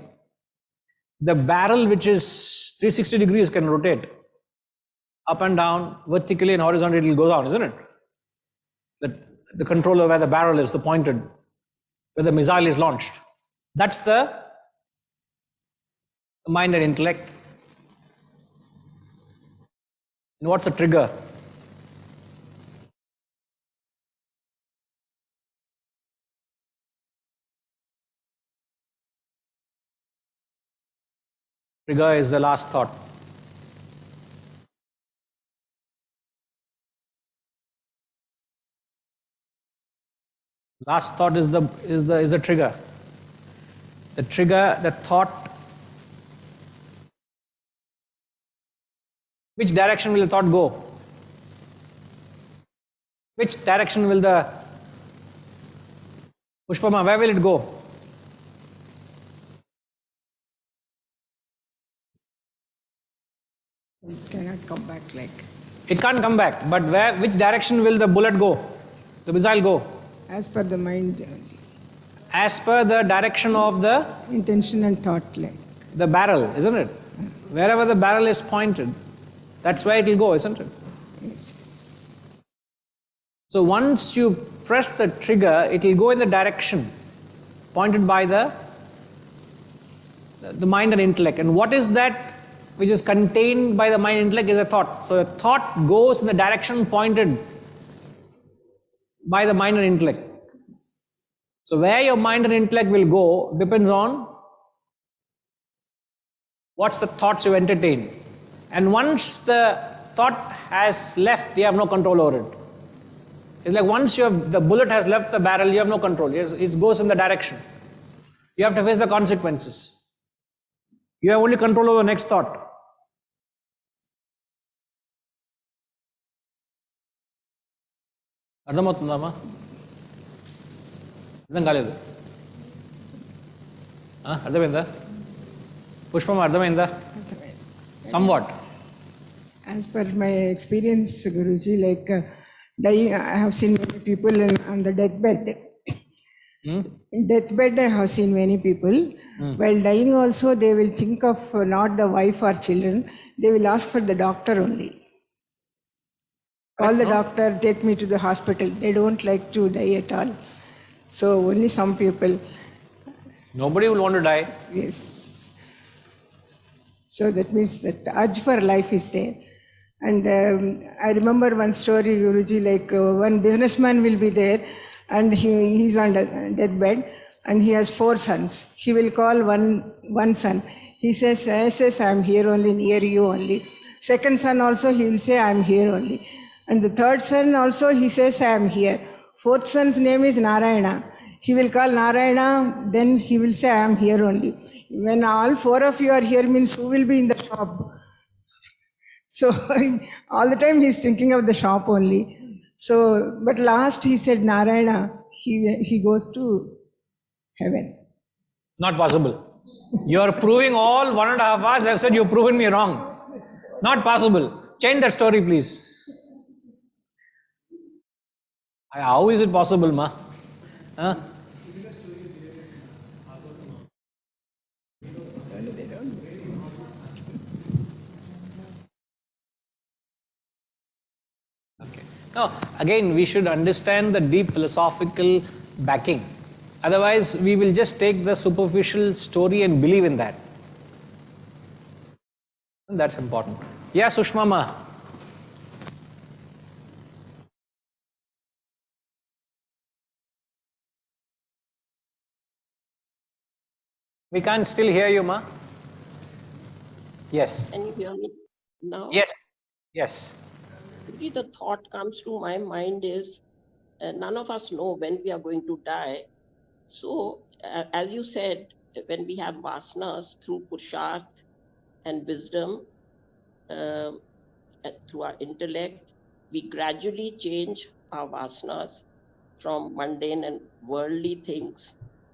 The barrel, which is 360 degrees, can rotate up and down, vertically and horizontally, it will go down, isn't it? The controller where the barrel is, the pointed, where the missile is launched. That's the mind and intellect. And what's the trigger? Trigger is the last thought. Last thought is the trigger. The trigger, the thought. Which direction will the thought go? Which direction will the Pushpama, where will it go? It cannot come back like. It can't come back, but which direction will the bullet go? The missile go? As per the mind. As per the direction of the intention and thought, like. The barrel, isn't it? Wherever the barrel is pointed, that's where it will go, isn't it? Yes, yes. So once you press the trigger, it will go in the direction pointed by the mind and intellect. And what is that which is contained by the mind intellect is a thought. So a thought goes in the direction pointed by the mind and intellect. So where your mind and intellect will go depends on what's the thoughts you entertain. And once the thought has left, you have no control over it. It's like once the bullet has left the barrel, you have no control. It goes in the direction. You have to face the consequences. You have only control over the next thought. అర్థమవుతుందమ్మా? అర్థం కాలేదు. అర్థమైందా? పుష్పం అర్థమైందా? Somewhat. As per my experience, Guruji, like dying, I have seen many people on the deathbed. In deathbed, I have seen many people. While dying also, they will think of not the wife or children. They will ask for the doctor only. Call the doctor, take me to the hospital. They don't like to die at all. So only some people. Nobody will want to die. Yes. So that means that urge for life is there. And I remember one story, Guruji, like one businessman will be there and he's on the deathbed and he has 4 sons. He will call one son. He says, I am here only, near you only. Second son also, he will say, I am here only. And the third son also, he says, I am here. Fourth son's name is Narayana. He will call Narayana, then he will say, I am here only. When all 4 of you are here means who will be in the shop? So all the time he is thinking of the shop only. So, but last he said Narayana, he goes to heaven. Not possible. You are proving all 1.5 hours. I have said you've proven me wrong. Not possible. Change that story, please. How is it possible, ma? Huh? Okay. Now, again, we should understand the deep philosophical backing. Otherwise, we will just take the superficial story and believe in that. And that's important. Yeah, Sushma ma. We can't still hear you, ma. Yes. Can you hear me now? Yes. Yes. Really, the thought comes to my mind is none of us know when we are going to die. So, as you said, when we have vasanas through purusharth and wisdom, through our intellect, we gradually change our vasanas from mundane and worldly things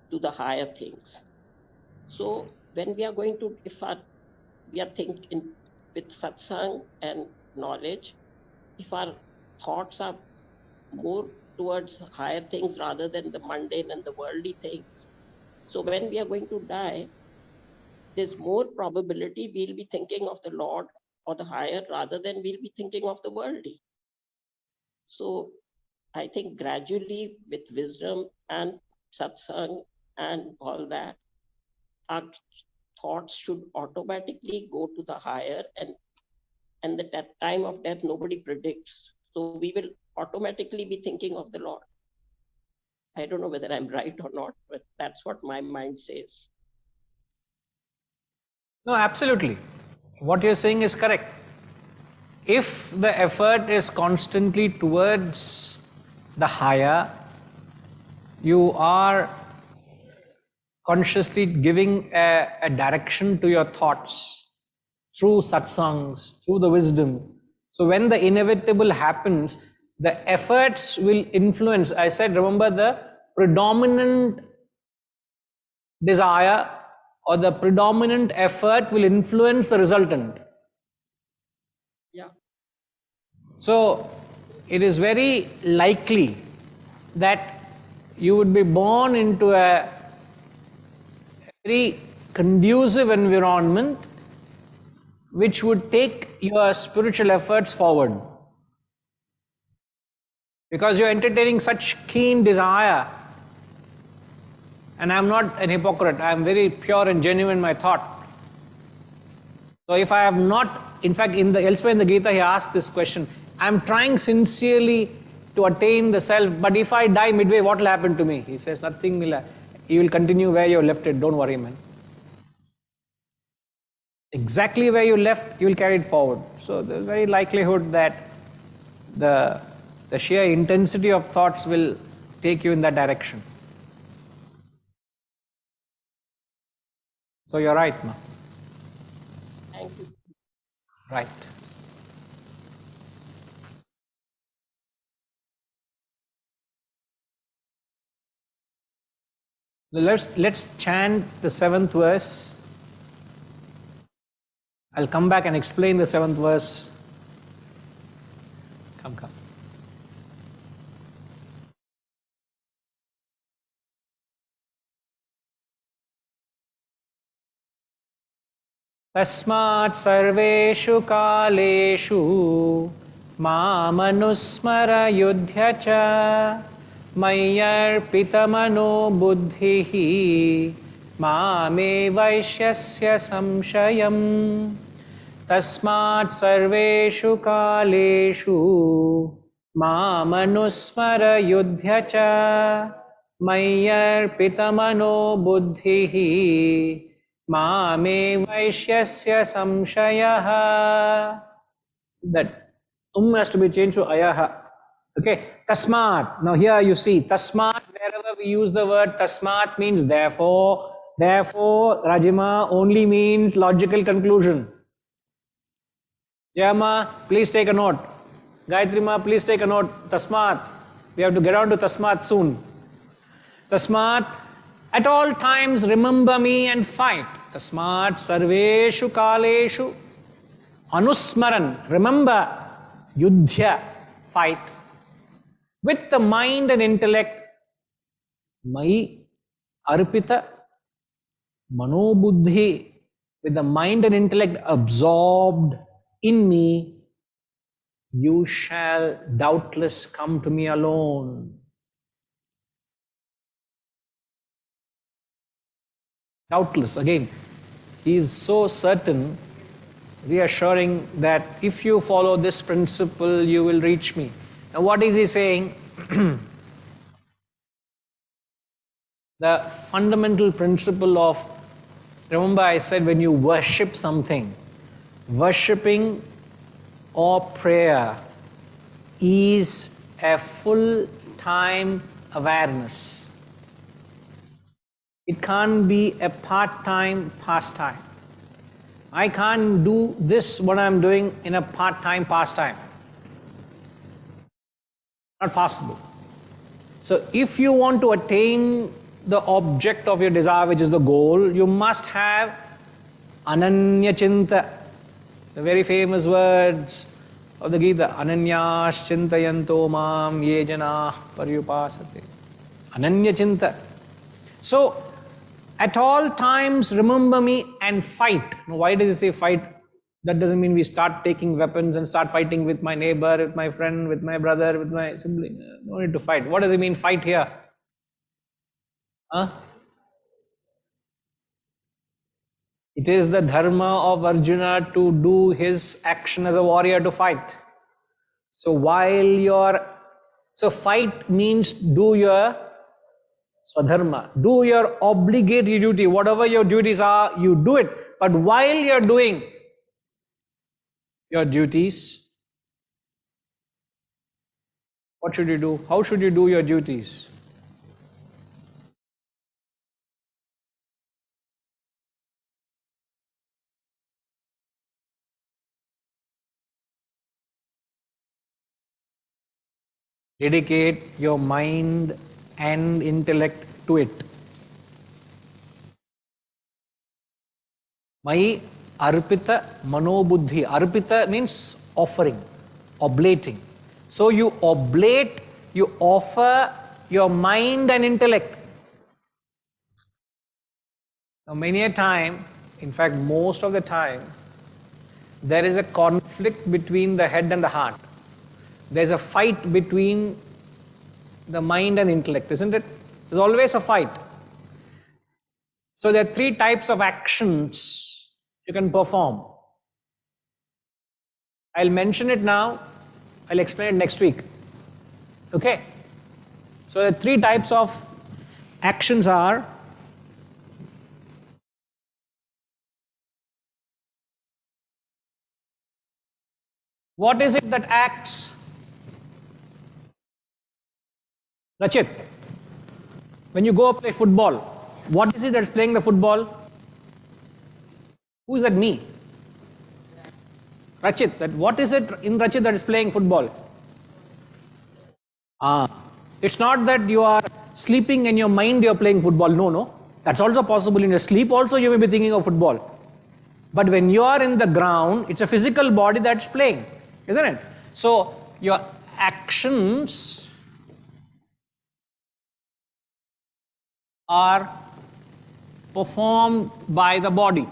to the higher things. So, when we are going to, we are thinking with satsang and knowledge, if our thoughts are more towards higher things rather than the mundane and the worldly things, so when we are going to die, there's more probability we'll be thinking of the Lord or the higher rather than we'll be thinking of the worldly. So I think gradually with wisdom and satsang and all that, our thoughts should automatically go to the higher, and the time of death nobody predicts. So we will automatically be thinking of the Lord. I don't know whether I'm right or not, but that's what my mind says. No, absolutely. What you're saying is correct. If the effort is constantly towards the higher, you are consciously giving a direction to your thoughts through satsangs, through the wisdom. So when the inevitable happens, the efforts will influence. I said, remember, the predominant desire or the predominant effort will influence the resultant. Yeah. So it is very likely that you would be born into a very conducive environment which would take your spiritual efforts forward. Because you're entertaining such keen desire. And I'm not an hypocrite, I'm very pure and genuine in my thought. So if I have not, in fact, elsewhere in the Gita, he asked this question, I'm trying sincerely to attain the self, but if I die midway, what will happen to me? He says, nothing will happen. You will continue where you left it, don't worry, man. Exactly where you left, you will carry it forward. So there's very likelihood that the sheer intensity of thoughts will take you in that direction. So you're right, ma. Thank you. Right. Let's chant the 7th verse. I'll come back and explain the 7th verse. Come. Tasmat sarveshu kaleshu mamanusmara yudhya Mayyarpitamano buddhihi mame vaishyasya samshayam tasmat sarveshu kaleshu mamanusmara yudhya Mayyarpitamano buddhihi mame vaishyasya samshayah. That has to be changed to ayaha. Okay, tasmat. Now here you see, tasmat, wherever we use the word tasmat means therefore. Therefore, Rajima only means logical conclusion. Yama, please take a note. Gayatri Ma, please take a note. Tasmat. We have to get on to tasmat soon. Tasmat, at all times remember me and fight. Tasmat sarveshu kaleshu anusmaran, remember, yudhya, fight. With the mind and intellect, mai arpita manobuddhi, with the mind and intellect absorbed in me, you shall doubtless come to me alone. Doubtless, again, he is so certain, reassuring that if you follow this principle, you will reach me. Now what is he saying? The fundamental principle of, remember I said when you worship something, worshipping or prayer is a full-time awareness. It can't be a part-time pastime. I can't do this, what I'm doing, in a part-time pastime. Not possible. So if you want to attain the object of your desire, which is the goal, you must have ananya chinta. The very famous words of the Gita, ananyas chintayanto mam ye janah paryupasate. Ananya chinta. So, at all times remember me and fight. Now, why does it say fight? That doesn't mean we start taking weapons and start fighting with my neighbor, with my friend, with my brother, with my sibling. No need to fight. What does it mean, fight here? Huh? It is the dharma of Arjuna to do his action as a warrior to fight. So fight means do your swadharma, do your obligatory duty. Whatever your duties are, you do it. But while you're doing your duties, what should you do? How should you do your duties? Dedicate your mind and intellect to it. Mai arpita manobuddhi. Arpita means offering, oblating. So you oblate, you offer your mind and intellect. Now many a time, in fact most of the time, there is a conflict between the head and the heart. There's a fight between the mind and intellect, isn't it? There's always a fight. So there are three types of actions you can perform. I'll mention it now. I'll explain it next week. Okay? So the three types of actions are what is it that acts? Rachit, when you go play football, what is it that's playing the football? Who is that? Me? Rachit. That what is it in Rachit that is playing football? It's not that you are sleeping in your mind you're playing football. No, no. That's also possible. In your sleep also you may be thinking of football. But when you are in the ground, it's a physical body that's playing, isn't it? So your actions are performed by the body.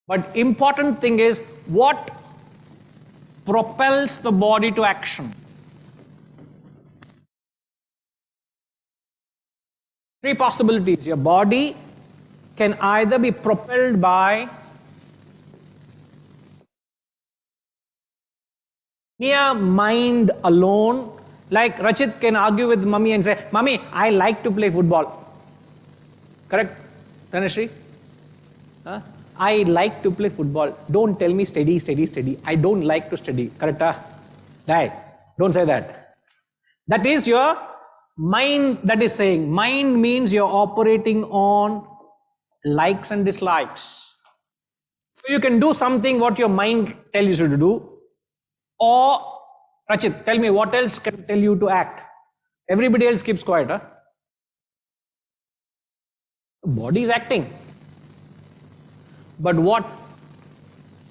But important thing is what propels the body to action. Three possibilities. Your body can either be propelled by mere mind alone, like Rachit can argue with mummy and say, Mummy, I like to play football. Correct, Tanashri? Huh? I like to play football. Don't tell me steady, steady, steady. I don't like to study. Correct? Die. Don't say that. That is your mind that is saying. Mind means you're operating on likes and dislikes. So you can do something what your mind tells you to do. Or, Rachit, tell me what else can tell you to act? Everybody else keeps quiet. Huh? The body is acting. But what?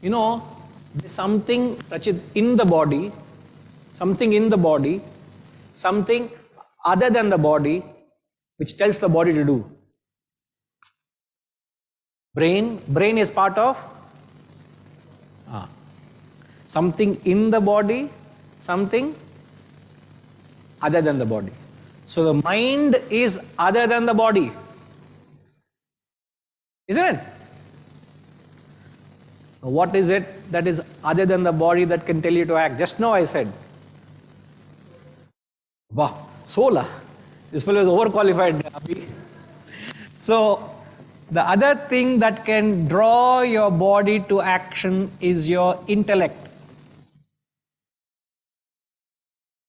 You know, there's something, Rachit, in the body, something other than the body, which tells the body to do. Brain is part of something in the body, something other than the body. So the mind is other than the body. Isn't it? What is it that is other than the body that can tell you to act? Just now I said. Wow, soul. This fellow is overqualified. So the other thing that can draw your body to action is your intellect.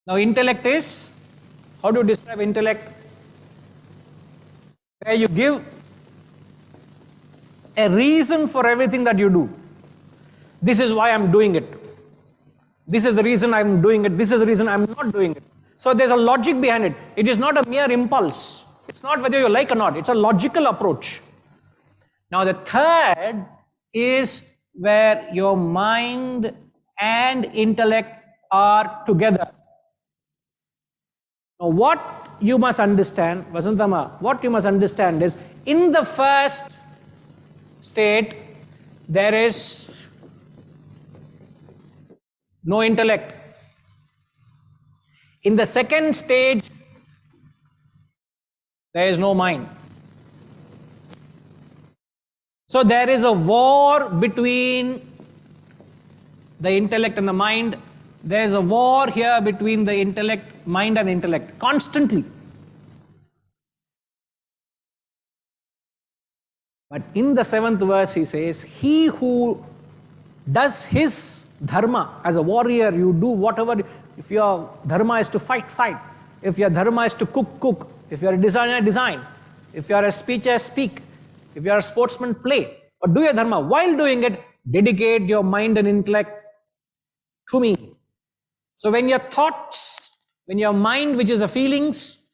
Now intellect is, how do you describe intellect? Where you give a reason for everything that you do. This is why I'm doing it. This is the reason I'm doing it. This is the reason I'm not doing it. So there's a logic behind it. It is not a mere impulse. It's not whether you like or not. It's a logical approach. Now the third is where your mind and intellect are together. Now what you must understand, Vasantama, what you must understand is, in the first state, there is no intellect. In the second stage, there is no mind. So there is a war between the intellect and the mind. There is a war here between the intellect, mind and intellect, constantly. But in the 7th verse he says, he who does his dharma as a warrior, you do whatever. If your dharma is to fight, fight. If your dharma is to cook, cook. If you are a designer, design. If you are a speaker, speak. If you are a sportsman, play. But do your dharma. While doing it, dedicate your mind and intellect to me. So when your thoughts, when your mind, which is the feelings,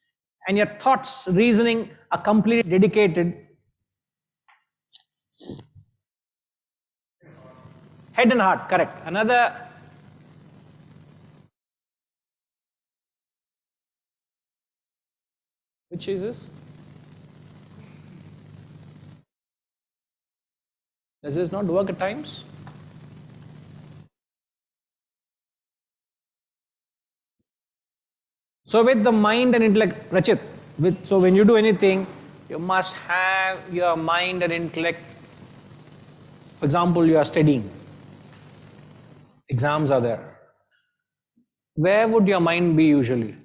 and your thoughts, reasoning are completely dedicated, head and heart, correct. Another, which is this? Does this not work at times? So with the mind and intellect, Rachit, so when you do anything, you must have your mind and intellect. For example, you are studying. exams are there, where would your mind be usually?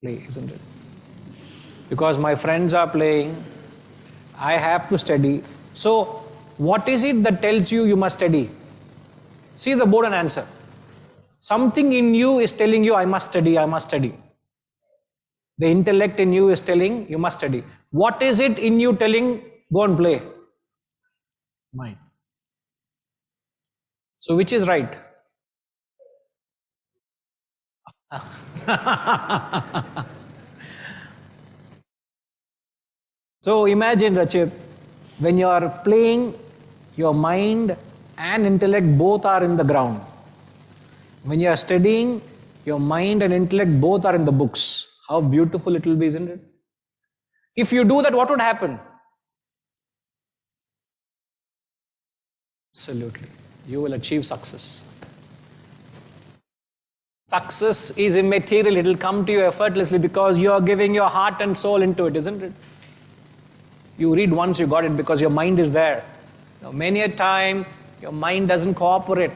Play, isn't it? Because my friends are playing, I have to study. So, what is it that tells you you must study? See the board and answer. Something in you is telling you, I must study, I must study. The intellect in you is telling, you must study. What is it in you telling, go and play? Mind. So, which is right? So, imagine, Rachit, when you are playing, your mind and intellect both are in the ground. When you are studying, your mind and intellect both are in the books. How beautiful it will be, isn't it? If you do that, what would happen? Absolutely. You will achieve success. Success is immaterial. It will come to you effortlessly because you are giving your heart and soul into it, isn't it? You read once, you got it because your mind is there. Now, many a time, your mind doesn't cooperate.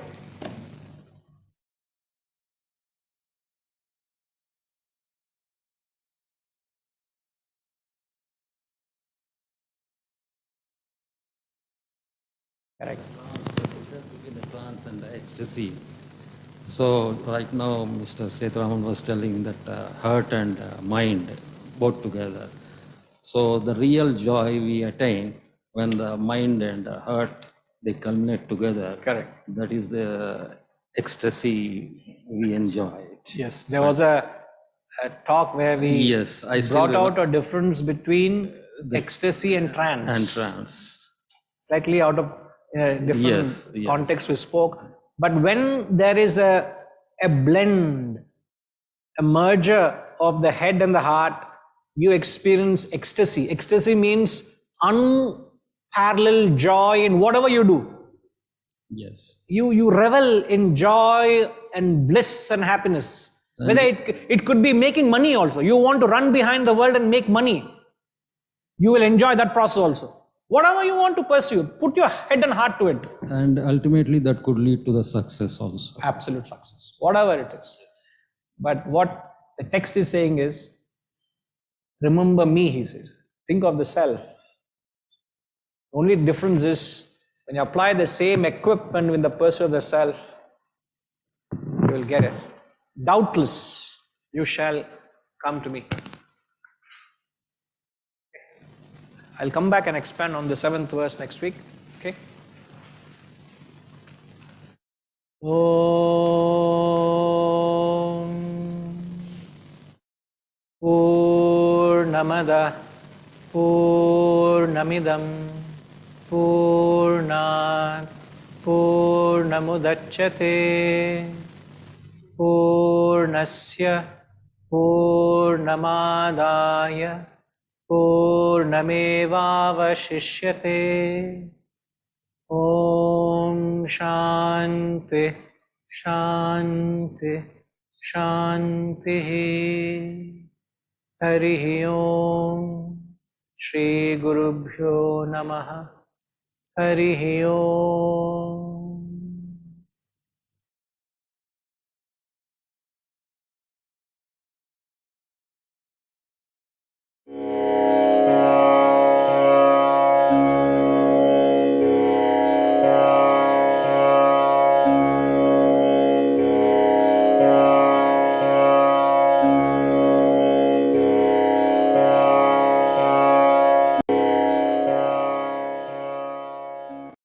Correct. Between the trance and the ecstasy. So right now, Mr. Sethuraman was telling that heart and mind both together. So the real joy we attain when the mind and the heart they culminate together. Correct. That is the ecstasy we enjoy. Yes, there was a talk where we brought out a difference between ecstasy and trance. And trance. Slightly out of different context we spoke. But when there is a blend, a merger of the head and the heart, you experience ecstasy. Ecstasy means unparalleled joy in whatever you do. Yes. You revel in joy and bliss and happiness. Whether it could be making money also. You want to run behind the world and make money. You will enjoy that process also. Whatever you want to pursue, put your head and heart to it. And ultimately that could lead to the success also. Absolute success, whatever it is. But what the text is saying is, remember me, he says. Think of the self. The only difference is, when you apply the same equipment in the pursuit of the self, you will get it. Doubtless, you shall come to me. I'll come back and expand on the 7th verse next week. Okay? Om Purnamada Purnamidam Purnat Purnamudachyate Purnasya Purnamadaya Purnamevavashishyate. Om Shanti Shanti Shanti. Harihi Om. Shri Gurubhyo Namaha. Harihi Om.